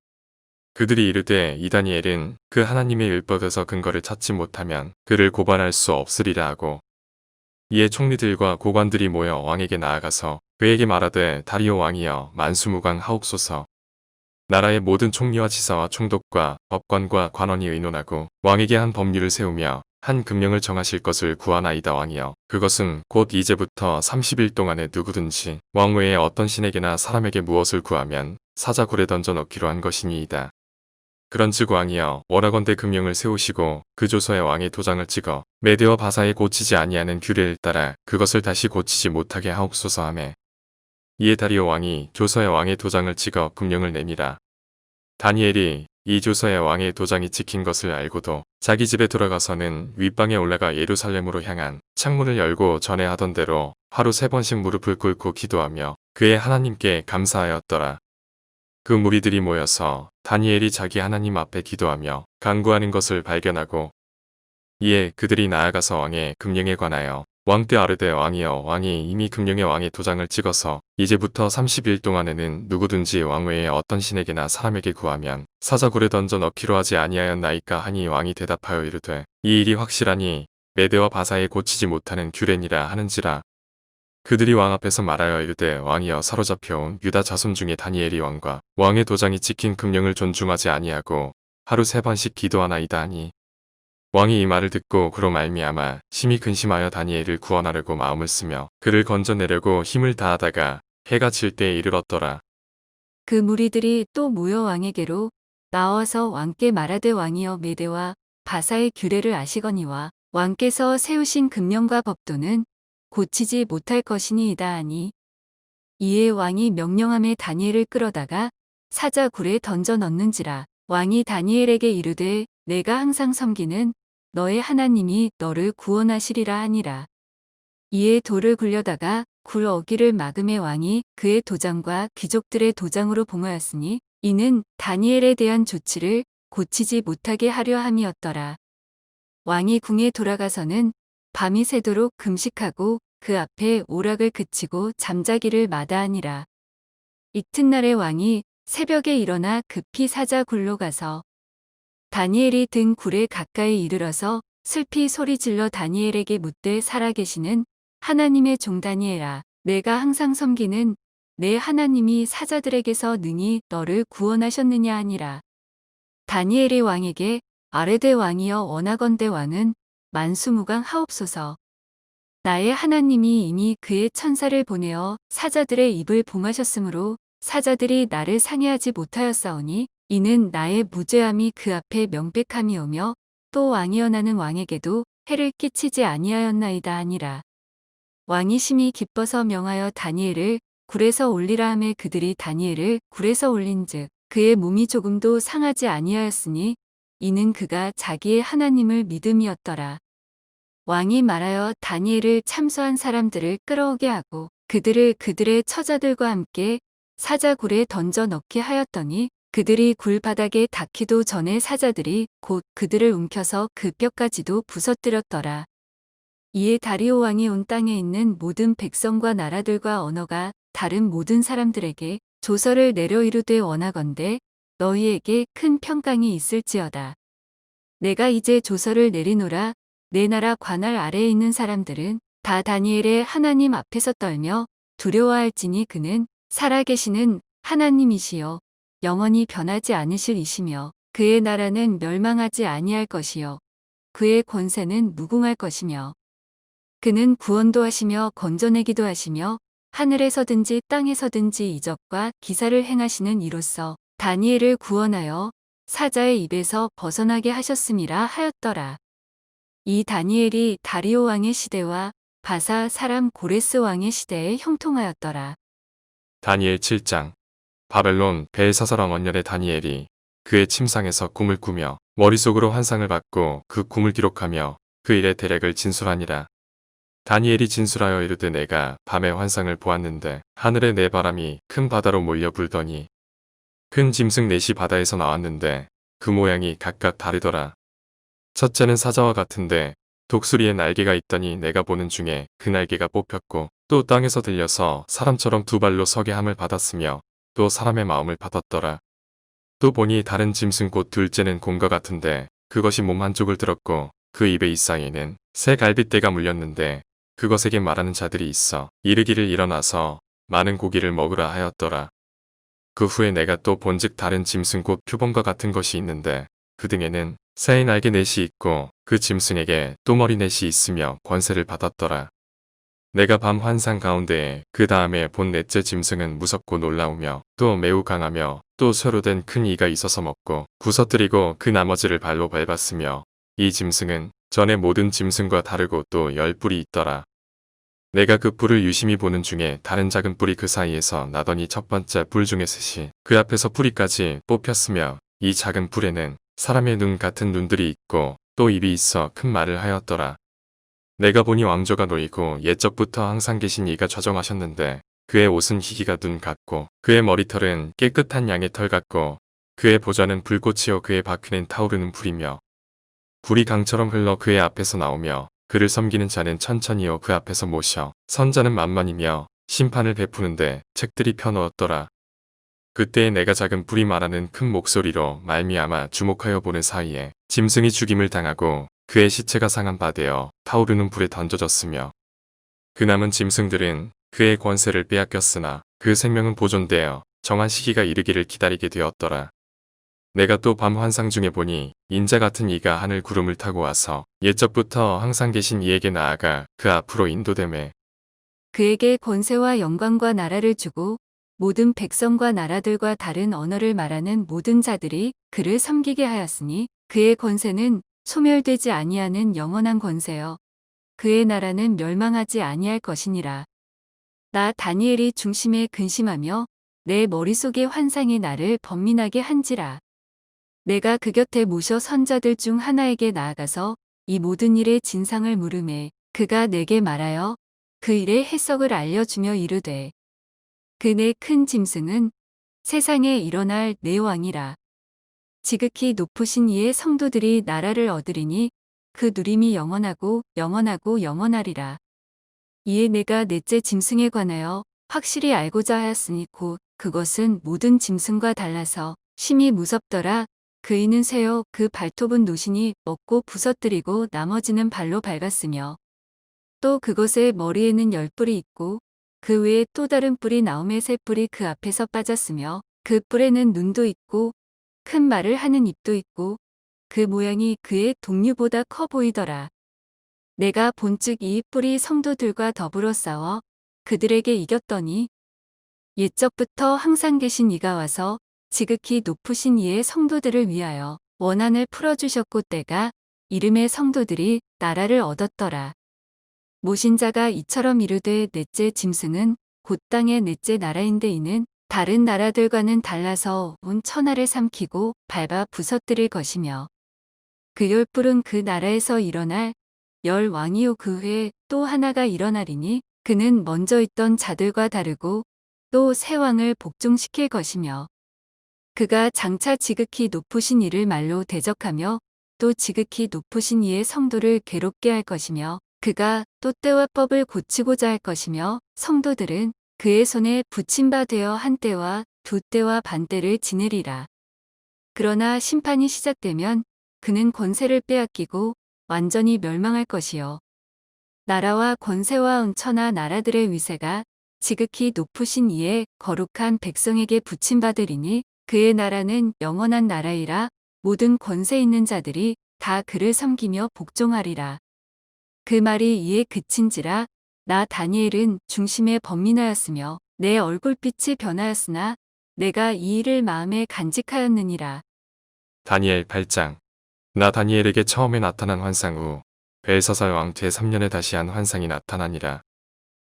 그들이 이르되 이 다니엘은 그 하나님의 율법에서 근거를 찾지 못하면 그를 고발할 수 없으리라 하고 이에 총리들과 고관들이 모여 왕에게 나아가서 그에게 말하되 다리오 왕이여 만수무강 하옵소서. 나라의 모든 총리와 지사와 총독과 법관과 관원이 의논하고 왕에게 한 법률을 세우며 한 금령을 정하실 것을 구하나이다 왕이여. 그것은 곧 이제부터 30일 동안에 누구든지 왕 외에 어떤 신에게나 사람에게 무엇을 구하면 사자굴에 던져 넣기로 한 것이니이다. 그런즉 왕이여 원하건대 금령을 세우시고 그 조서에 왕의 도장을 찍어 메대와 바사에 고치지 아니하는 규례를 따라 그것을 다시 고치지 못하게 하옵소서 하매 이에 다리오 왕이 조서에 왕의 도장을 찍어 금령을 내미라. 다니엘이 이 조서에 왕의 도장이 찍힌 것을 알고도 자기 집에 돌아가서는 윗방에 올라가 예루살렘으로 향한 창문을 열고 전에 하던 대로 하루 3번씩 무릎을 꿇고 기도하며 그의 하나님께 감사하였더라. 그 무리들이 모여서 다니엘이 자기 하나님 앞에 기도하며 간구하는 것을 발견하고 이에 그들이 나아가서 왕의 금령에 관하여 왕께 아르되 왕이여 왕이 이미 금령에 왕의 도장을 찍어서 이제부터 30일 동안에는 누구든지 왕 외에 어떤 신에게나 사람에게 구하면 사자굴에 던져 넣기로 하지 아니하였나이까 하니 왕이 대답하여 이르되 이 일이 확실하니 메대와 바사에 고치지 못하는 규례니라 하는지라. 그들이 왕 앞에서 말하여 이르되 왕이여 사로잡혀온 유다 자손 중에 다니엘이 왕과 왕의 도장이 찍힌 금령을 존중하지 아니하고 하루 3번씩 기도하나이다 하니 왕이 이 말을 듣고 그로 말미암아 심히 근심하여 다니엘을 구원하려고 마음을 쓰며 그를 건져내려고 힘을 다하다가 해가 질 때에 이르렀더라. 그 무리들이 또 모여 왕에게로 나와서 왕께 말하되 왕이여 메대와 바사의 규례를 아시거니와 왕께서 세우신 금령과 법도는 고치지 못할 것이니이다 하니 이에 왕이 명령함에 다니엘을 끌어다가 사자굴에 던져 넣는지라. 왕이 다니엘에게 이르되 내가 항상 섬기는 너의 하나님이 너를 구원하시리라 하니라. 이에 돌을 굴려다가 굴 어귀를 막음에 왕이 그의 도장과 귀족들의 도장으로 봉하였으니 이는 다니엘에 대한 조치를 고치지 못하게 하려 함이었더라. 왕이 궁에 돌아가서는 밤이 새도록 금식하고 그 앞에 오락을 그치고 잠자기를 마다하니라. 이튿날에 왕이 새벽에 일어나 급히 사자굴로 가서 다니엘이 든 굴에 가까이 이르러서 슬피 소리질러 다니엘에게 묻되 살아계시는 하나님의 종 다니엘아, 내가 항상 섬기는 내 하나님이 사자들에게서 능히 너를 구원하셨느냐 하니라. 다니엘이 왕에게 아뢰되 왕이여 원하건대 왕은 만수무강 하옵소서. 나의 하나님이 이미 그의 천사를 보내어 사자들의 입을 봉하셨으므로 사자들이 나를 상해하지 못하였사오니 이는 나의 무죄함이 그 앞에 명백함이오며 또 왕이여 나는 왕에게도 해를 끼치지 아니하였나이다 하니라. 왕이 심히 기뻐서 명하여 다니엘을 굴에서 올리라 하매 그들이 다니엘을 굴에서 올린즉 그의 몸이 조금도 상하지 아니하였으니 이는 그가 자기의 하나님을 믿음이었더라. 왕이 말하여 다니엘을 참소한 사람들을 끌어오게 하고 그들을 그들의 처자들과 함께 사자굴에 던져 넣게 하였더니 그들이 굴 바닥에 닿기도 전에 사자들이 곧 그들을 움켜서 그 뼈까지도 부서뜨렸더라. 이에 다리오 왕이 온 땅에 있는 모든 백성과 나라들과 언어가 다른 모든 사람들에게 조서를 내려 이르되 원하건대 너희에게 큰 평강이 있을지어다. 내가 이제 조서를 내리노라. 내 나라 관할 아래에 있는 사람들은 다 다니엘의 하나님 앞에서 떨며 두려워할지니 그는 살아계시는 하나님이시여 영원히 변하지 않으실 이시며 그의 나라는 멸망하지 아니할 것이요 그의 권세는 무궁할 것이며 그는 구원도 하시며 건져내기도 하시며 하늘에서든지 땅에서든지 이적과 기사를 행하시는 이로써 다니엘을 구원하여 사자의 입에서 벗어나게 하셨음이라 하였더라. 이 다니엘이 다리오 왕의 시대와 바사 사람 고레스 왕의 시대에 형통하였더라. 다니엘 7장. 바벨론 벨사살 왕 원년의 다니엘이 그의 침상에서 꿈을 꾸며 머릿속으로 환상을 받고 그 꿈을 기록하며 그 일의 대략을 진술하니라. 다니엘이 진술하여 이르되 내가 밤에 환상을 보았는데 하늘에 네 바람이 큰 바다로 몰려 불더니 큰 짐승 넷이 바다에서 나왔는데 그 모양이 각각 다르더라. 첫째는 사자와 같은데 독수리의 날개가 있더니 내가 보는 중에 그 날개가 뽑혔고 또 땅에서 들려서 사람처럼 두 발로 서게 함을 받았으며 또 사람의 마음을 받았더라. 또 보니 다른 짐승 곧 둘째는 곰과 같은데 그것이 몸 한쪽을 들었고 그 입의 이쌍에는 새 갈빗대가 물렸는데 그것에게 말하는 자들이 있어 이르기를 일어나서 많은 고기를 먹으라 하였더라. 그 후에 내가 또 본즉 다른 짐승 곧 표범과 같은 것이 있는데 그 등에는 새의 날개 넷이 있고 그 짐승에게 또 머리 넷이 있으며 권세를 받았더라. 내가 밤 환상 가운데에 그 다음에 본 넷째 짐승은 무섭고 놀라우며 또 매우 강하며 또 쇠로 된 큰 이가 있어서 먹고 부서뜨리고 그 나머지를 발로 밟았으며 이 짐승은 전에 모든 짐승과 다르고 또 10뿔이 있더라. 내가 그 뿔을 유심히 보는 중에 다른 작은 뿔이 그 사이에서 나더니 첫 번째 뿔 중에 셋이 그 앞에서 뿌리까지 뽑혔으며 이 작은 뿔에는 사람의 눈 같은 눈들이 있고 또 입이 있어 큰 말을 하였더라. 내가 보니 왕조가 놓이고 옛적부터 항상 계신 이가 좌정하셨는데 그의 옷은 희기가 눈 같고 그의 머리털은 깨끗한 양의 털 같고 그의 보좌는 불꽃이요 그의 바퀴는 타오르는 불이며 불이 강처럼 흘러 그의 앞에서 나오며 그를 섬기는 자는 천천히요 그 앞에서 모셔 선자는 만만이며 심판을 베푸는데 책들이 펴놓았더라. 그때에 내가 작은 불이 말하는 큰 목소리로 말미암아 주목하여 보는 사이에 짐승이 죽임을 당하고 그의 시체가 상한 바 되어 타오르는 불에 던져졌으며 그 남은 짐승들은 그의 권세를 빼앗겼으나 그 생명은 보존되어 정한 시기가 이르기를 기다리게 되었더라. 내가 또 밤 환상 중에 보니 인자 같은 이가 하늘 구름을 타고 와서 옛적부터 항상 계신 이에게 나아가 그 앞으로 인도되매 그에게 권세와 영광과 나라를 주고 모든 백성과 나라들과 다른 언어를 말하는 모든 자들이 그를 섬기게 하였으니 그의 권세는 소멸되지 아니하는 영원한 권세여 그의 나라는 멸망하지 아니할 것이니라. 나 다니엘이 중심에 근심하며 내 머릿속의 환상이 나를 번민하게 한지라. 내가 그 곁에 모셔 선자들 중 하나에게 나아가서 이 모든 일의 진상을 물으매 그가 내게 말하여 그 일의 해석을 알려주며 이르되 그 네 큰 짐승은 세상에 일어날 네 왕이라. 지극히 높으신 이의 성도들이 나라를 얻으리니 그 누림이 영원하고 영원하고 영원하리라. 이에 내가 넷째 짐승에 관하여 확실히 알고자 하였으니 곧 그것은 모든 짐승과 달라서 심히 무섭더라. 그이는 쇠요 그 발톱은 노신이 먹고 부서뜨리고 나머지는 발로 밟았으며 또 그것의 머리에는 10뿔이 있고 그 외에 또 다른 뿔이 나오매 세 뿔이 그 앞에서 빠졌으며 그 뿔에는 눈도 있고 큰 말을 하는 입도 있고 그 모양이 그의 동류보다 커 보이더라. 내가 본즉 이 뿔이 성도들과 더불어 싸워 그들에게 이겼더니 옛적부터 항상 계신 이가 와서 지극히 높으신 이의 성도들을 위하여 원한을 풀어주셨고 때가 이름의 성도들이 나라를 얻었더라. 모신 자가 이처럼 이르되 넷째 짐승은 곧 땅의 넷째 나라인데 이는 다른 나라들과는 달라서 온 천하를 삼키고 밟아 부서뜨릴 것이며 그 10뿔은 그 나라에서 일어날 10왕이요 그 후에 또 하나가 일어나리니 그는 먼저 있던 자들과 다르고 또 새 왕을 복종시킬 것이며 그가 장차 지극히 높으신 이를 말로 대적하며 또 지극히 높으신 이의 성도를 괴롭게 할 것이며 그가 또 때와 법을 고치고자 할 것이며 성도들은 그의 손에 붙임 바 되어 한 때와 두 때와 반 때를 지내리라. 그러나 심판이 시작되면 그는 권세를 빼앗기고 완전히 멸망할 것이요 나라와 권세와 은처나 나라들의 위세가 지극히 높으신 이의 거룩한 백성에게 붙임받으리니 그의 나라는 영원한 나라이라 모든 권세 있는 자들이 다 그를 섬기며 복종하리라. 그 말이 이에 그친지라 나 다니엘은 중심에 번민하였으며 내 얼굴빛이 변하였으나 내가 이 일을 마음에 간직하였느니라. 다니엘 8장. 나 다니엘에게 처음에 나타난 환상 후 벨사살 왕 제3년에 다시 한 환상이 나타나니라.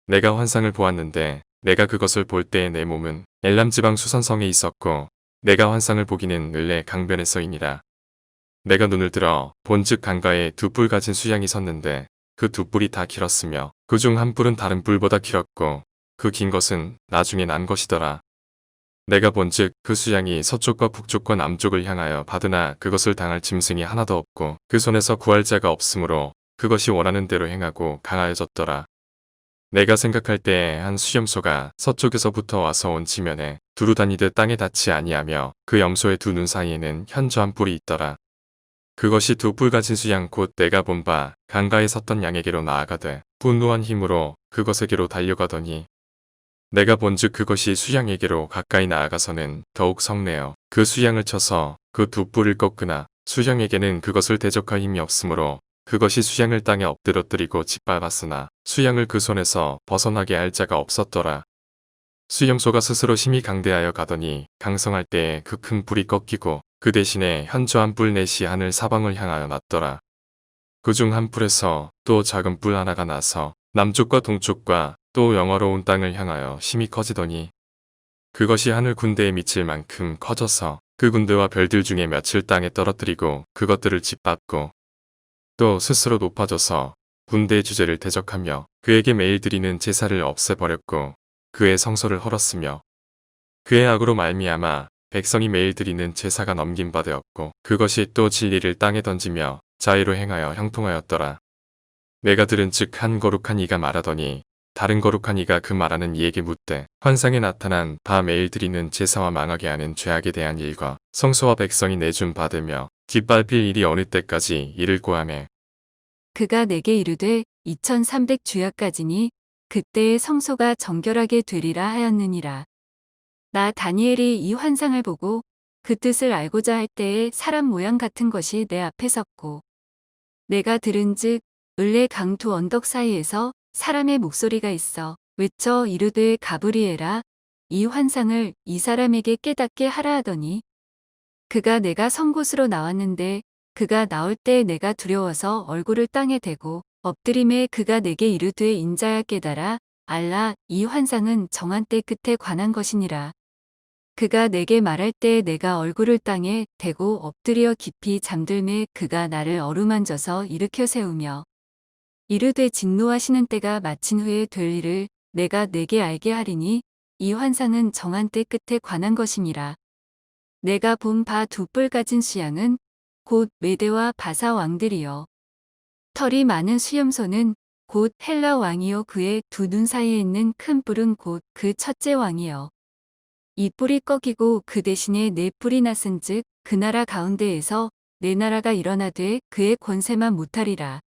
내가 환상을 보았는데 내가 그것을 볼 때에 내 몸은 엘람 지방 수선성에 있었고 내가 환상을 보기는 을레 강변에 서이니라. 내가 눈을 들어 본즉 강가에 두 뿔 가진 수양이 섰는데 그 두 뿔이 다 길었으며 그 중 한 뿔은 다른 뿔보다 길었고 그 긴 것은 나중에 난 것이더라. 내가 본즉 그 수양이 서쪽과 북쪽과 남쪽을 향하여 받으나 그것을 당할 짐승이 하나도 없고 그 손에서 구할 자가 없으므로 그것이 원하는 대로 행하고 강하여졌더라. 내가 생각할 때에 한 수염소가 서쪽에서부터 와서 온 지면에 두루 다니듯 땅에 닿지 아니하며 그 염소의 두 눈 사이에는 현저한 뿔이 있더라. 그것이 두 뿔 가진 수양 곧 내가 본 바 강가에 섰던 양에게로 나아가되 분노한 힘으로 그것에게로 달려가더니 내가 본즉 그것이 수양에게로 가까이 나아가서는 더욱 성내어 그 수양을 쳐서 그 두 뿔을 꺾으나 수양에게는 그것을 대적할 힘이 없으므로 그것이 수양을 땅에 엎드러뜨리고 짓밟았으나 수양을 그 손에서 벗어나게 할 자가 없었더라. 수염소가 스스로 힘이 강대하여 가더니 강성할 때에 그 큰 뿔이 꺾이고 그 대신에 현저한 뿔 넷이 하늘 사방을 향하여 났더라. 그중 한 뿔에서 또 작은 뿔 하나가 나서 남쪽과 동쪽과 또 영화로운 땅을 향하여 힘이 커지더니 그것이 하늘 군대에 미칠 만큼 커져서 그 군대와 별들 중에 며칠 땅에 떨어뜨리고 그것들을 짓밟고 또 스스로 높아져서 군대의 주제를 대적하며 그에게 매일 드리는 제사를 없애버렸고 그의 성소를 헐었으며 그의 악으로 말미암아 백성이 매일 드리는 제사가 넘긴 바 되었고 그것이 또 진리를 땅에 던지며 자의로 행하여 형통하였더라. 내가 들은즉 한 거룩한 이가 말하더니 다른 거룩한 이가 그 말하는 이에게 묻되 환상에 나타난 바 매일 드리는 제사와 망하게 하는 죄악에 대한 일과 성소와 백성이 내준 받으며 깃밟힐 일이 어느 때까지 이를 고하매 그가 내게 이르되 2300 주야까지니 그때의 성소가 정결하게 되리라 하였느니라. 나 다니엘이 이 환상을 보고 그 뜻을 알고자 할 때에 사람 모양 같은 것이 내 앞에 섰고 내가 들은즉 을레 강 두 언덕 사이에서 사람의 목소리가 있어 외쳐 이르되 가브리엘아 이 환상을 이 사람에게 깨닫게 하라 하더니 그가 내가 선 곳으로 나왔는데 그가 나올 때 내가 두려워서 얼굴을 땅에 대고 엎드림에 그가 내게 이르되 인자야 깨달아 알라 이 환상은 정한 때 끝에 관한 것이니라. 그가 내게 말할 때 내가 얼굴을 땅에 대고 엎드려 깊이 잠들매 그가 나를 어루만져서 일으켜 세우며 이르되 진노하시는 때가 마친 후에 될 일을 내가 내게 알게 하리니 이 환상은 정한 때 끝에 관한 것이니라. 내가 본 바 두 뿔 가진 수양은 곧 메대와 바사 왕들이요. 털이 많은 수염소는 곧 헬라 왕이요 그의 두 눈 사이에 있는 큰 뿔은 곧 그 첫째 왕이요. 이 뿔이 꺾이고 그 대신에 네 뿔이 났은즉 그 나라 가운데에서 네 나라가 일어나되 그의 권세만 못하리라.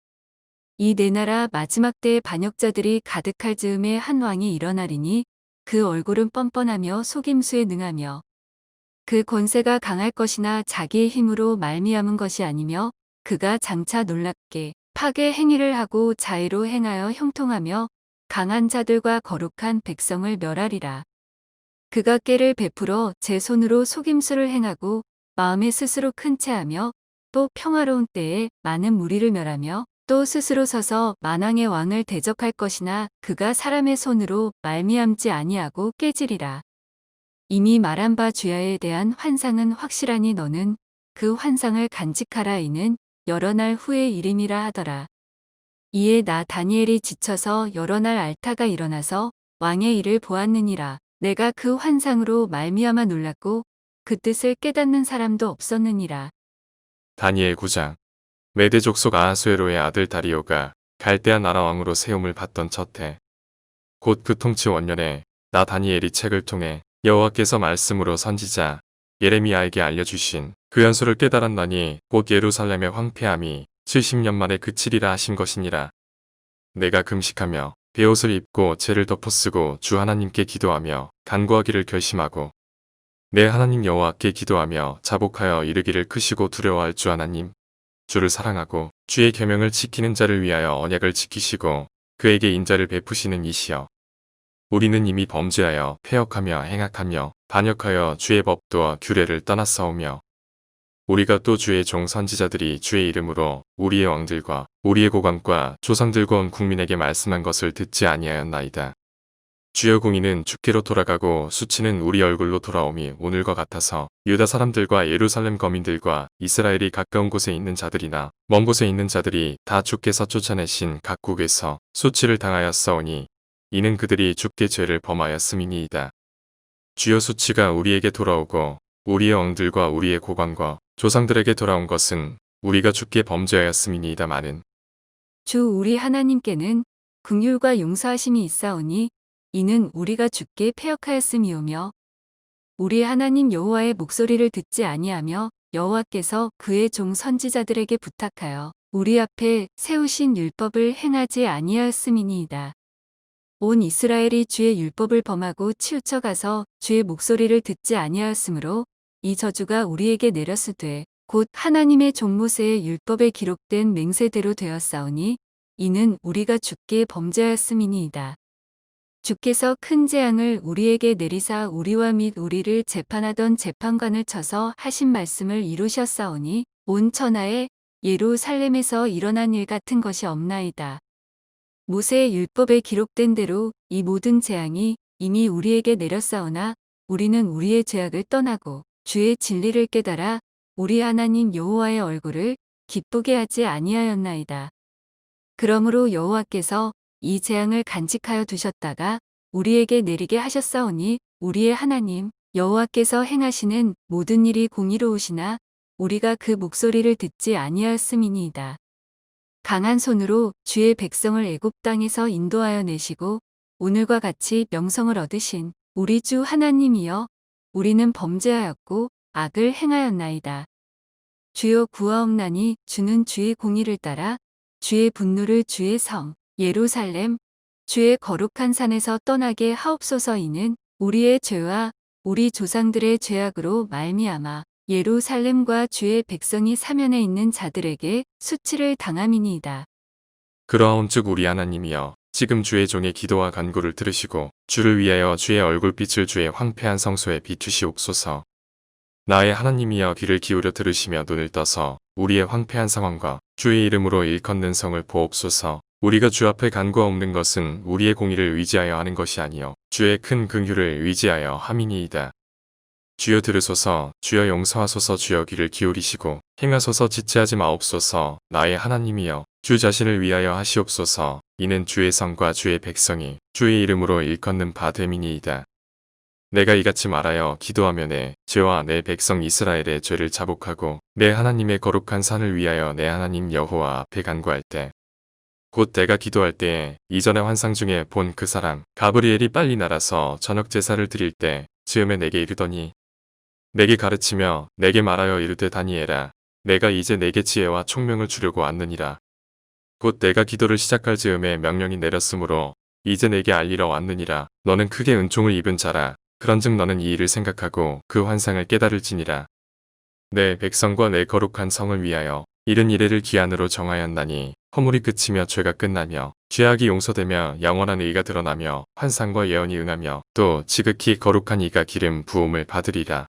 이 네 나라 마지막 때의 반역자들이 가득할 즈음에 한 왕이 일어나리니 그 얼굴은 뻔뻔하며 속임수에 능하며 그 권세가 강할 것이나 자기의 힘으로 말미암은 것이 아니며 그가 장차 놀랍게 파괴 행위를 하고 자의로 행하여 형통하며 강한 자들과 거룩한 백성을 멸하리라. 그가 깨를 베풀어 제 손으로 속임수를 행하고 마음에 스스로 큰 채하며 또 평화로운 때에 많은 무리를 멸하며 또 스스로 서서 만왕의 왕을 대적할 것이나 그가 사람의 손으로 말미암지 아니하고 깨지리라. 이미 말한 바 주야에 대한 환상은 확실하니 너는 그 환상을 간직하라 이는 여러 날 후의 일임이라 하더라. 이에 나 다니엘이 지쳐서 여러 날 앓다가 일어나서 왕의 일을 보았느니라. 내가 그 환상으로 말미암아 놀랐고 그 뜻을 깨닫는 사람도 없었느니라. 다니엘 9장 메대 족속 아하수에로의 아들 다리오가 갈대아 나라 왕으로 세움을 받던 첫해 곧 그 통치 원년에 나 다니엘이 책을 통해 여호와께서 말씀으로 선지자 예레미야에게 알려주신 그 연수를 깨달았나니 곧 예루살렘의 황폐함이 70년 만에 그치리라 하신 것이니라. 내가 금식하며 베옷을 입고 죄를 덮어쓰고 주 하나님께 기도하며 간구하기를 결심하고 내 하나님 여호와께 기도하며 자복하여 이르기를 크시고 두려워할 주 하나님 주를 사랑하고 주의 계명을 지키는 자를 위하여 언약을 지키시고 그에게 인자를 베푸시는 이시여 우리는 이미 범죄하여 패역하며 행악하며 반역하여 주의 법도와 규례를 떠났사오며 우리가 또 주의 종 선지자들이 주의 이름으로 우리의 왕들과 우리의 고관과 조상들과 온 국민에게 말씀한 것을 듣지 아니하였나이다. 주여 공의는 주께로 돌아가고 수치는 우리 얼굴로 돌아옴이 오늘과 같아서 유다 사람들과 예루살렘 거민들과 이스라엘이 가까운 곳에 있는 자들이나 먼 곳에 있는 자들이 다 주께서 쫓아내신 각국에서 수치를 당하였사오니 이는 그들이 주께 죄를 범하였음이니이다. 주여 수치가 우리에게 돌아오고 우리의 왕들과 우리의 고관과 조상들에게 돌아온 것은 우리가 주께 범죄하였음이니이다. 마는 주 우리 하나님께는 긍휼과 용서하심이 있사오니 이는 우리가 주께 패역하였음이오며 우리 하나님 여호와의 목소리를 듣지 아니하며 여호와께서 그의 종 선지자들에게 부탁하여 우리 앞에 세우신 율법을 행하지 아니하였음이니이다. 온 이스라엘이 주의 율법을 범하고 치우쳐 가서 주의 목소리를 듣지 아니하였으므로 이 저주가 우리에게 내렸으되 곧 하나님의 종 모세의 율법에 기록된 맹세대로 되었사오니 이는 우리가 주께 범죄하였음이니이다. 주께서 큰 재앙을 우리에게 내리사 우리와 및 우리를 재판하던 재판관을 쳐서 하신 말씀을 이루셨사오니 온 천하에 예루살렘에서 일어난 일 같은 것이 없나이다. 모세의 율법에 기록된 대로 이 모든 재앙이 이미 우리에게 내렸사오나 우리는 우리의 죄악을 떠나고 주의 진리를 깨달아 우리 하나님 여호와의 얼굴을 기쁘게 하지 아니하였나이다. 그러므로 여호와께서 이 재앙을 간직하여 두셨다가 우리에게 내리게 하셨사오니 우리의 하나님 여호와께서 행하시는 모든 일이 공의로우시나 우리가 그 목소리를 듣지 아니하였음이니이다. 강한 손으로 주의 백성을 애굽 땅에서 인도하여 내시고 오늘과 같이 명성을 얻으신 우리 주 하나님이여 우리는 범죄하였고 악을 행하였나이다. 주여 구하옵나니 주는 주의 공의를 따라 주의 분노를 주의 성 예루살렘 주의 거룩한 산에서 떠나게 하옵소서. 이는 우리의 죄와 우리 조상들의 죄악으로 말미암아 예루살렘과 주의 백성이 사면에 있는 자들에게 수치를 당함이니이다. 그러하온즉 우리 하나님이여 지금 주의 종의 기도와 간구를 들으시고 주를 위하여 주의 얼굴빛을 주의 황폐한 성소에 비추시옵소서. 나의 하나님이여 귀를 기울여 들으시며 눈을 떠서 우리의 황폐한 상황과 주의 이름으로 일컫는 성을 보옵소서. 우리가 주 앞에 간구하옵는 것은 우리의 공의를 의지하여 하는 것이 아니요 주의 큰 긍휼을 의지하여 함이니이다. 주여 들으소서. 주여 용서하소서. 주여 귀를 기울이시고 행하소서. 지체하지 마옵소서. 나의 하나님이여 주 자신을 위하여 하시옵소서. 이는 주의 성과 주의 백성이 주의 이름으로 일컫는 바 됨이니이다. 내가 이같이 말하여 기도하며 내 죄와 내 백성 이스라엘의 죄를 자복하고 내 하나님의 거룩한 산을 위하여 내 하나님 여호와 앞에 간구할 때 곧 내가 기도할 때에 이전의 환상 중에 본 그 사람 가브리엘이 빨리 날아서 저녁 제사를 드릴 때 즈음에 내게 이르더니 내게 가르치며 내게 말하여 이르되 다니엘아 내가 이제 내게 지혜와 총명을 주려고 왔느니라. 곧 내가 기도를 시작할 즈음에 명령이 내렸으므로 이제 내게 알리러 왔느니라. 너는 크게 은총을 입은 자라. 그런즉 너는 이 일을 생각하고 그 환상을 깨달을지니라. 내 백성과 내 거룩한 성을 위하여 이른 이래를 기한으로 정하였나니 허물이 그치며 죄가 끝나며 죄악이 용서되며 영원한 의가 드러나며 환상과 예언이 응하며 또 지극히 거룩한 이가 기름 부음을 받으리라.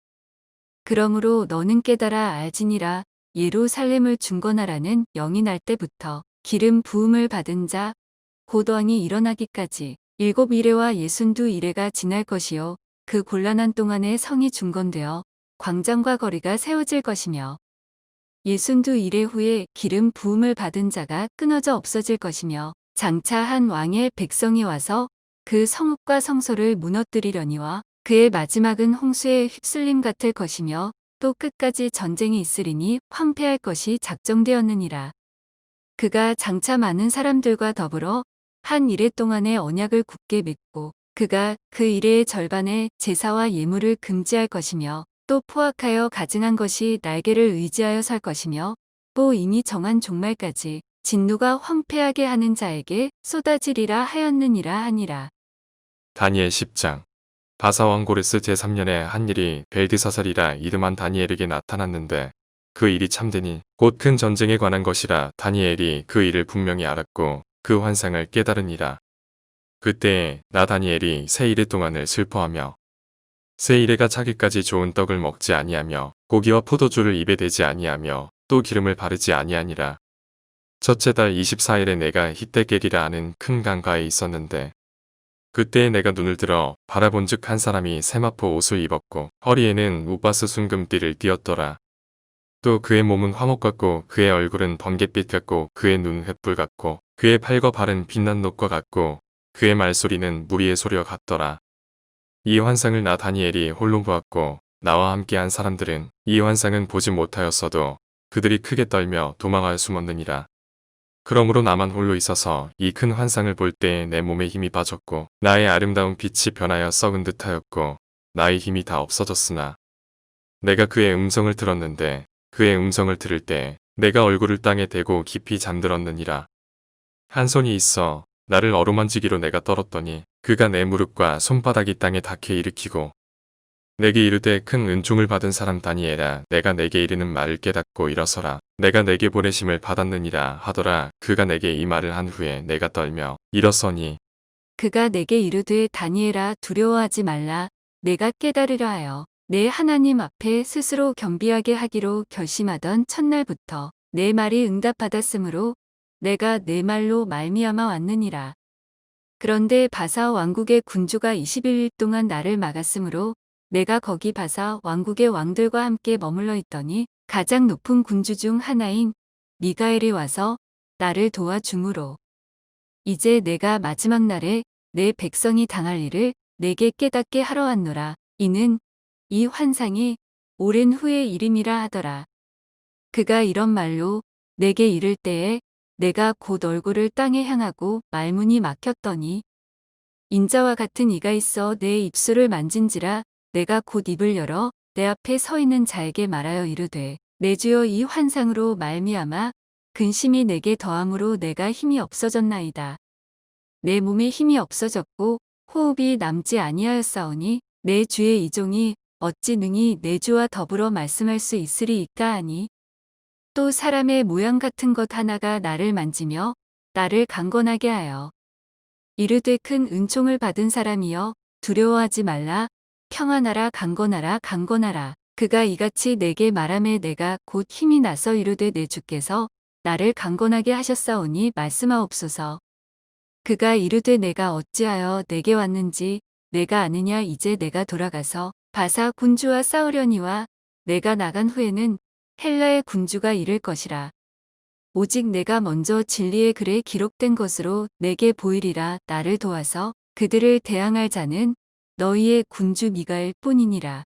그러므로 너는 깨달아 알지니라. 예루살렘을 중건하라는 영이 날 때부터 기름 부음을 받은 자 곧 왕이 일어나기까지 7 이레와 62 이레가 지날 것이요 그 곤란한 동안에 성이 중건되어 광장과 거리가 세워질 것이며 62 이레 후에 기름 부음을 받은 자가 끊어져 없어질 것이며 장차 한 왕의 백성이 와서 그 성읍과 성소를 무너뜨리려니와 그의 마지막은 홍수에 휩쓸림 같을 것이며 또 끝까지 전쟁이 있으리니 황폐할 것이 작정되었느니라. 그가 장차 많은 사람들과 더불어 한 이레 동안의 언약을 굳게 맺고 그가 그 이레의 절반의 제사와 예물을 금지할 것이며 또 포악하여 가증한 것이 날개를 의지하여 설 것이며 또 이미 정한 종말까지 진노가 황폐하게 하는 자에게 쏟아지리라 하였느니라 하니라. 다니엘 10장 바사왕 고레스 제3년에 한 일이 벨드사살이라 이름한 다니엘에게 나타났는데 그 일이 참되니 곧 큰 전쟁에 관한 것이라. 다니엘이 그 일을 분명히 알았고 그 환상을 깨달으니라. 그때에 나 다니엘이 세 이레 동안을 슬퍼하며 세 이레가 차기까지 좋은 떡을 먹지 아니하며 고기와 포도주를 입에 대지 아니하며 또 기름을 바르지 아니하니라. 첫째 달 24일에 내가 히데겔이라 하는 큰 강가에 있었는데 그때에 내가 눈을 들어 바라본즉 한 사람이 세마포 옷을 입었고 허리에는 우바스 순금띠를 띠었더라. 또 그의 몸은 화목 같고 그의 얼굴은 번갯빛 같고 그의 눈은 횃불 같고 그의 팔과 발은 빛난 녹과 같고 그의 말소리는 무리의 소리와 같더라. 이 환상을 나 다니엘이 홀로 보았고 나와 함께한 사람들은 이 환상은 보지 못하였어도 그들이 크게 떨며 도망하여 숨었느니라. 그러므로 나만 홀로 있어서 이 큰 환상을 볼 때에 내 몸에 힘이 빠졌고 나의 아름다운 빛이 변하여 썩은 듯하였고 나의 힘이 다 없어졌으나 내가 그의 음성을 들었는데 그의 음성을 들을 때 내가 얼굴을 땅에 대고 깊이 잠들었느니라. 한 손이 있어 나를 어루만지기로 내가 떨었더니 그가 내 무릎과 손바닥이 땅에 닿게 일으키고 내게 이르되 큰 은총을 받은 사람 다니엘아 내가 내게 이르는 말을 깨닫고 일어서라. 내가 내게 보내심을 받았느니라 하더라. 그가 내게 이 말을 한 후에 내가 떨며 일어서니 그가 내게 이르되 다니엘아 두려워하지 말라. 내가 깨달으려 하여 내 하나님 앞에 스스로 겸비하게 하기로 결심하던 첫날부터 내 말이 응답받았으므로 내가 내 말로 말미암아 왔느니라. 그런데 바사 왕국의 군주가 21일 동안 나를 막았으므로 내가 거기 바사 왕국의 왕들과 함께 머물러 있더니 가장 높은 군주 중 하나인 미가엘이 와서 나를 도와주므로 이제 내가 마지막 날에 내 백성이 당할 일을 내게 깨닫게 하러 왔노라. 이는 이 환상이 오랜 후의 일임이라 하더라. 그가 이런 말로 내게 이를 때에 내가 곧 얼굴을 땅에 향하고 말문이 막혔더니 인자와 같은 이가 있어 내 입술을 만진지라. 내가 곧 입을 열어 내 앞에 서 있는 자에게 말하여 이르되 내 주여 이 환상으로 말미암아 근심이 내게 더함으로 내가 힘이 없어졌나이다. 내 몸에 힘이 없어졌고 호흡이 남지 아니하였사오니 내 주의 이종이 어찌 능히 내 주와 더불어 말씀할 수 있으리이까 하니 또 사람의 모양 같은 것 하나가 나를 만지며 나를 강건하게 하여 이르되 큰 은총을 받은 사람이여 두려워하지 말라. 평안하라 강건하라 강건하라. 그가 이같이 내게 말하매 내가 곧 힘이 나서 이르되 내 주께서 나를 강건하게 하셨사오니 말씀하옵소서. 그가 이르되 내가 어찌하여 내게 왔는지 내가 아느냐. 이제 내가 돌아가서 바사 군주와 싸우려니와 내가 나간 후에는 헬라의 군주가 이를 것이라. 오직 내가 먼저 진리의 글에 기록된 것으로 내게 보이리라. 나를 도와서 그들을 대항할 자는 너희의 군주 미가엘 뿐이니라.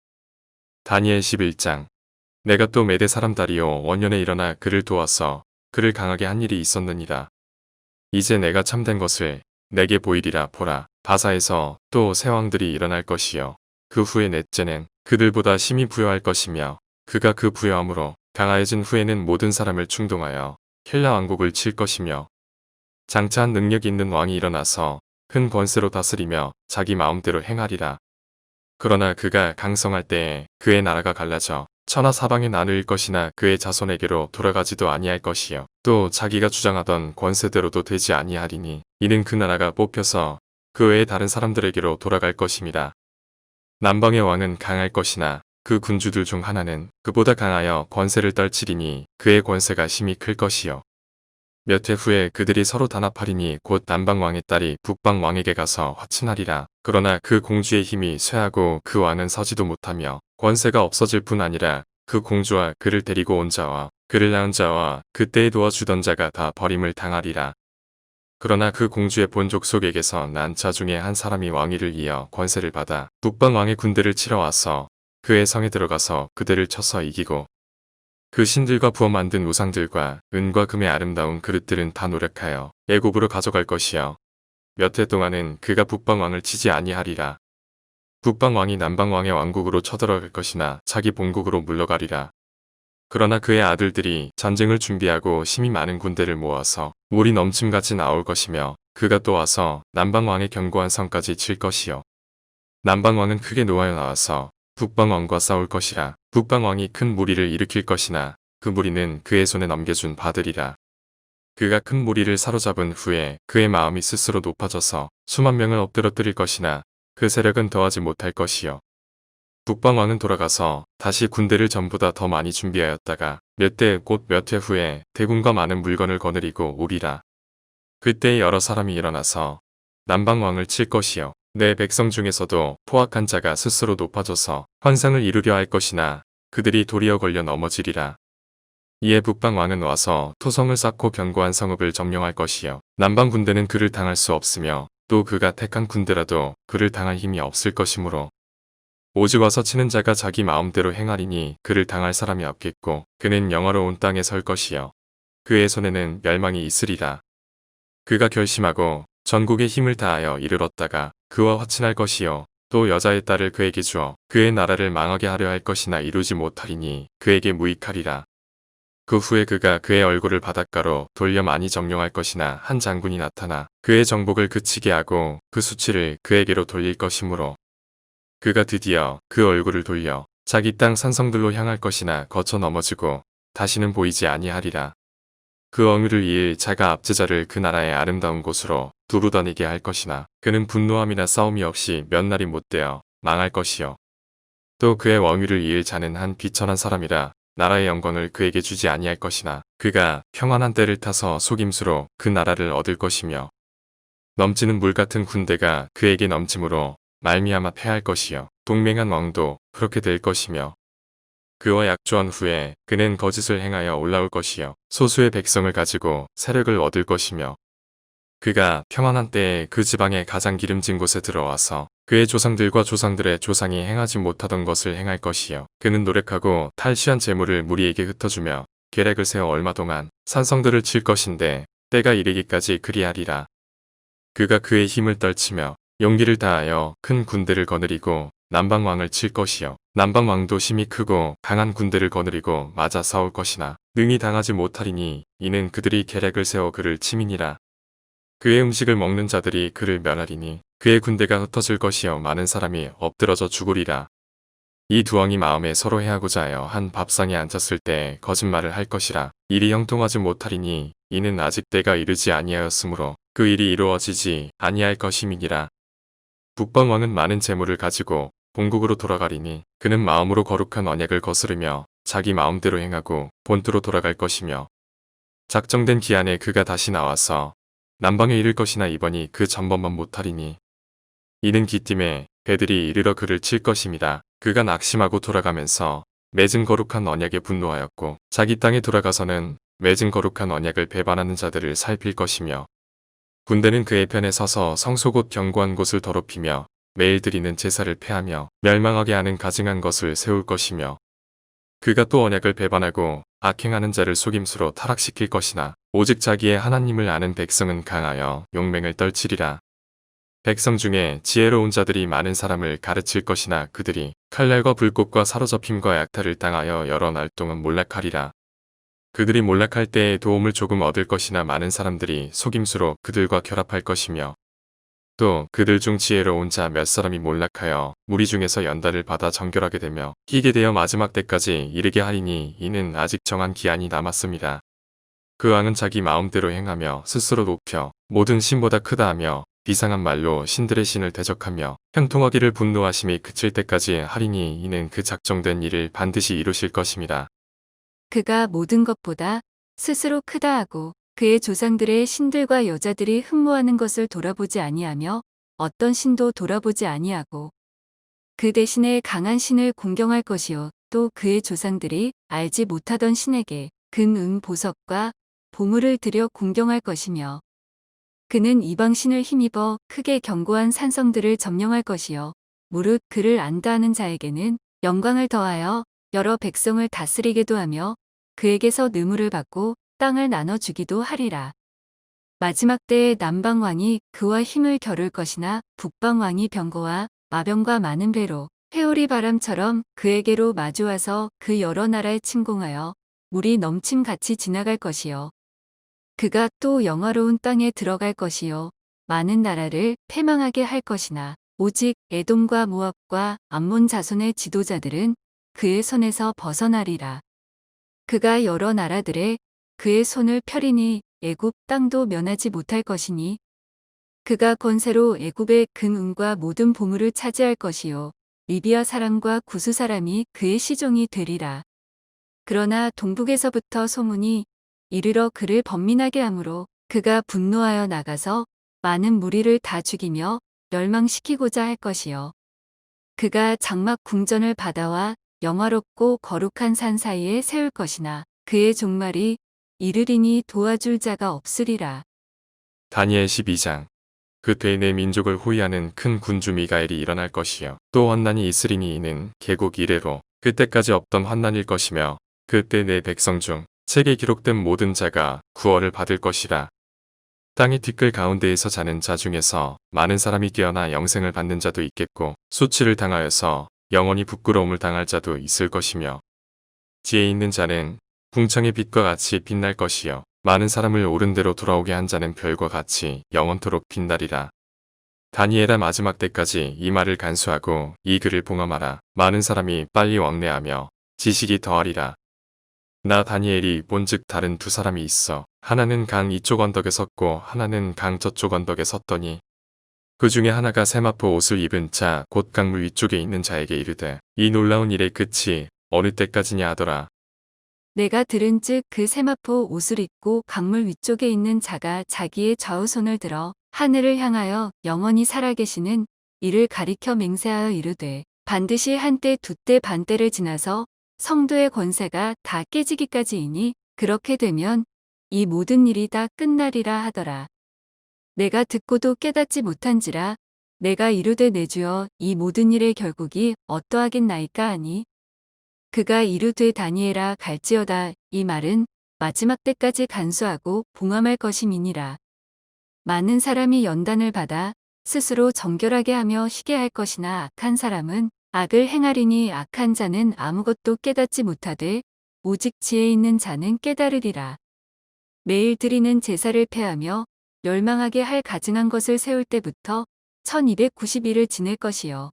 다니엘 11장 내가 또 메대 사람 다리오 원년에 일어나 그를 도와서 그를 강하게 한 일이 있었느니라. 이제 내가 참된 것을 내게 보이리라. 보라 바사에서 또 새 왕들이 일어날 것이요 그 후에 넷째는 그들보다 심히 부여할 것이며 그가 그 부여함으로 강하여진 후에는 모든 사람을 충동하여 헬라 왕국을 칠 것이며 장차 한 능력 있는 왕이 일어나서 큰 권세로 다스리며 자기 마음대로 행하리라. 그러나 그가 강성할 때에 그의 나라가 갈라져 천하 사방에 나누일 것이나 그의 자손에게로 돌아가지도 아니할 것이요 또 자기가 주장하던 권세대로도 되지 아니하리니 이는 그 나라가 뽑혀서 그 외의 다른 사람들에게로 돌아갈 것임이라. 남방의 왕은 강할 것이나 그 군주들 중 하나는 그보다 강하여 권세를 떨치리니 그의 권세가 심히 클 것이요 몇 해 후에 그들이 서로 단합하리니 곧 남방 왕의 딸이 북방 왕에게 가서 화친하리라. 그러나 그 공주의 힘이 쇠하고 그 왕은 서지도 못하며 권세가 없어질 뿐 아니라 그 공주와 그를 데리고 온 자와 그를 낳은 자와 그때에 도와주던 자가 다 버림을 당하리라. 그러나 그 공주의 본족 속에게서 난 자 중에 한 사람이 왕위를 이어 권세를 받아 북방 왕의 군대를 치러 와서 그의 성에 들어가서 그들을 쳐서 이기고 그 신들과 부어 만든 우상들과 은과 금의 아름다운 그릇들은 다 노력하여 애굽으로 가져갈 것이요 몇 해 동안은 그가 북방 왕을 치지 아니하리라. 북방 왕이 남방 왕의 왕국으로 쳐들어갈 것이나 자기 본국으로 물러가리라. 그러나 그의 아들들이 전쟁을 준비하고 힘이 많은 군대를 모아서 물이 넘침같이 나올 것이며 그가 또 와서 남방 왕의 견고한 성까지 칠 것이요 남방 왕은 크게 노하여 나와서 북방 왕과 싸울 것이라. 북방 왕이 큰 무리를 일으킬 것이나 그 무리는 그의 손에 넘겨준 바들이라. 그가 큰 무리를 사로잡은 후에 그의 마음이 스스로 높아져서 수만 명을 엎드러뜨릴 것이나 그 세력은 더하지 못할 것이요 북방 왕은 돌아가서 다시 군대를 전보다 더 많이 준비하였다가 몇 대 곧 몇 회 후에 대군과 많은 물건을 거느리고 오리라. 그때 여러 사람이 일어나서 남방 왕을 칠 것이요 내 백성 중에서도 포악한 자가 스스로 높아져서 환상을 이루려 할 것이나 그들이 도리어 걸려 넘어지리라. 이에 북방 왕은 와서 토성을 쌓고 견고한 성읍을 점령할 것이요 남방 군대는 그를 당할 수 없으며 또 그가 택한 군대라도 그를 당할 힘이 없을 것이므로 오직 와서 치는 자가 자기 마음대로 행하리니 그를 당할 사람이 없겠고 그는 영화로운 땅에 설 것이요 그의 손에는 멸망이 있으리라. 그가 결심하고 전국의 힘을 다하여 이르렀다가 그와 화친할 것이요 또 여자의 딸을 그에게 주어 그의 나라를 망하게 하려 할 것이나 이루지 못하리니 그에게 무익하리라. 그 후에 그가 그의 얼굴을 바닷가로 돌려 많이 점령할 것이나 한 장군이 나타나 그의 정복을 그치게 하고 그 수치를 그에게로 돌릴 것이므로 그가 드디어 그 얼굴을 돌려 자기 땅 산성들로 향할 것이나 거쳐 넘어지고 다시는 보이지 아니하리라. 그 어미를 이을 자가 압제자를 그 나라의 아름다운 곳으로 두루 다니게 할 것이나 그는 분노함이나 싸움이 없이 몇 날이 못되어 망할 것이요. 또 그의 왕위를 이을 자는 한 비천한 사람이라 나라의 영광을 그에게 주지 아니할 것이나 그가 평안한 때를 타서 속임수로 그 나라를 얻을 것이며 넘치는 물 같은 군대가 그에게 넘침으로 말미암아 패할 것이요. 동맹한 왕도 그렇게 될 것이며 그와 약조한 후에 그는 거짓을 행하여 올라올 것이요. 소수의 백성을 가지고 세력을 얻을 것이며 그가 평안한 때에 그 지방의 가장 기름진 곳에 들어와서 그의 조상들과 조상들의 조상이 행하지 못하던 것을 행할 것이요. 그는 노력하고 탈취한 재물을 무리에게 흩어주며 계략을 세워 얼마 동안 산성들을 칠 것인데 때가 이르기까지 그리하리라. 그가 그의 힘을 떨치며 용기를 다하여 큰 군대를 거느리고 남방왕을 칠 것이요. 남방왕도 힘이 크고 강한 군대를 거느리고 맞아 싸울 것이나 능히 당하지 못하리니 이는 그들이 계략을 세워 그를 치민이라. 그의 음식을 먹는 자들이 그를 멸하리니 그의 군대가 흩어질 것이요 많은 사람이 엎드러져 죽으리라. 이 두 왕이 마음에 서로 해하고자 하여 한 밥상에 앉았을 때 거짓말을 할 것이라. 일이 형통하지 못하리니 이는 아직 때가 이르지 아니하였으므로 그 일이 이루어지지 아니할 것임이니라. 북방왕은 많은 재물을 가지고 본국으로 돌아가리니 그는 마음으로 거룩한 언약을 거스르며 자기 마음대로 행하고 본토로 돌아갈 것이며 작정된 기한에 그가 다시 나와서 남방에 이를 것이나 이번이 그 전번만 못하리니 이는 기띔에 배들이 이르러 그를 칠 것임이라. 그가 낙심하고 돌아가면서 맺은 거룩한 언약에 분노하였고 자기 땅에 돌아가서는 맺은 거룩한 언약을 배반하는 자들을 살필 것이며 군대는 그의 편에 서서 성소 곧 견고한 곳을 더럽히며 매일 드리는 제사를 폐하며 멸망하게 하는 가증한 것을 세울 것이며 그가 또 언약을 배반하고 악행하는 자를 속임수로 타락시킬 것이나 오직 자기의 하나님을 아는 백성은 강하여 용맹을 떨치리라. 백성 중에 지혜로운 자들이 많은 사람을 가르칠 것이나 그들이 칼날과 불꽃과 사로잡힘과 약탈을 당하여 여러 날 동안 몰락하리라. 그들이 몰락할 때에 도움을 조금 얻을 것이나 많은 사람들이 속임수로 그들과 결합할 것이며 또 그들 중 지혜로운 자 몇 사람이 몰락하여 무리 중에서 연단을 받아 정결하게 되며 희게 되어 마지막 때까지 이르게 하리니 이는 아직 정한 기한이 남았습니다. 그 왕은 자기 마음대로 행하며 스스로 높여 모든 신보다 크다 하며 비상한 말로 신들의 신을 대적하며 형통하기를 분노하심이 그칠 때까지 하리니 이는 그 작정된 일을 반드시 이루실 것입니다. 그가 모든 것보다 스스로 크다 하고 그의 조상들의 신들과 여자들이 흠모하는 것을 돌아보지 아니하며 어떤 신도 돌아보지 아니하고 그 대신에 강한 신을 공경할 것이요 또 그의 조상들이 알지 못하던 신에게 금, 은, 보석과 보물을 들여 공경할 것이며 그는 이방 신을 힘입어 크게 견고한 산성들을 점령할 것이요 무릇 그를 안다 하는 자에게는 영광을 더하여 여러 백성을 다스리게도 하며 그에게서 느물을 받고 땅을 나눠주기도 하리라. 마지막 때에 남방왕이 그와 힘을 겨룰 것이나 북방왕이 병거와 마병과 많은 배로 회오리 바람처럼 그에게로 마주와서 그 여러 나라에 침공하여 물이 넘침같이 지나갈 것이요. 그가 또 영화로운 땅에 들어갈 것이요. 많은 나라를 패망하게 할 것이나 오직 에돔과 모압과 암몬 자손의 지도자들은 그의 손에서 벗어나리라. 그가 여러 나라들의 그의 손을 펴리니 애굽 땅도 면하지 못할 것이니 그가 권세로 애굽의 금, 은과 모든 보물을 차지할 것이요 리비아 사람과 구스 사람이 그의 시종이 되리라. 그러나 동북에서부터 소문이 이르러 그를 번민하게 하므로 그가 분노하여 나가서 많은 무리를 다 죽이며 멸망시키고자 할 것이요 그가 장막 궁전을 바다와 영화롭고 거룩한 산 사이에 세울 것이나 그의 종말이 이르리니 도와줄 자가 없으리라. 다니엘 12장. 그때 내 민족을 호위하는 큰 군주 미가엘이 일어날 것이요 또 환난이 있으리니 이는 개국 이래로 그때까지 없던 환난일 것이며 그때 내 백성 중 책에 기록된 모든 자가 구원을 받을 것이라. 땅의 티끌 가운데에서 자는 자 중에서 많은 사람이 깨어나 영생을 받는 자도 있겠고 수치를 당하여서 영원히 부끄러움을 당할 자도 있을 것이며 지혜 있는 자는 궁창의 빛과 같이 빛날 것이요 많은 사람을 옳은 대로 돌아오게 한 자는 별과 같이 영원토록 빛나리라. 다니엘아 마지막 때까지 이 말을 간수하고 이 글을 봉함하라. 많은 사람이 빨리 왕래하며 지식이 더하리라. 나 다니엘이 본즉 다른 두 사람이 있어. 하나는 강 이쪽 언덕에 섰고 하나는 강 저쪽 언덕에 섰더니 그 중에 하나가 세마포 옷을 입은 자 곧 강물 위쪽에 있는 자에게 이르되 이 놀라운 일의 끝이 어느 때까지냐 하더라. 내가 들은즉 그 세마포 옷을 입고 강물 위쪽에 있는 자가 자기의 좌우손을 들어 하늘을 향하여 영원히 살아계시는 이를 가리켜 맹세하여 이르되 반드시 한때 두때 반때를 지나서 성도의 권세가 다 깨지기까지이니 그렇게 되면 이 모든 일이 다 끝나리라 하더라. 내가 듣고도 깨닫지 못한지라 내가 이르되 내 주여 이 모든 일의 결국이 어떠하겠나이까 하니 그가 이르되 다니엘아 갈지어다 이 말은 마지막 때까지 간수하고 봉함할 것임이니라. 많은 사람이 연단을 받아 스스로 정결하게 하며 희게 할 것이나 악한 사람은 악을 행하리니 악한 자는 아무것도 깨닫지 못하되 오직 지혜 있는 자는 깨달으리라. 매일 드리는 제사를 폐하며 멸망하게 할 가증한 것을 세울 때부터 1290일을 지낼 것이요.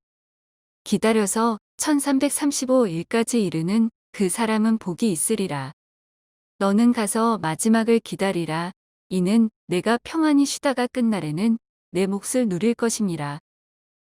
기다려서 1335일까지 이르는 그 사람은 복이 있으리라. 너는 가서 마지막을 기다리라. 이는 내가 평안히 쉬다가 끝날에는 내 몫을 누릴 것임이라.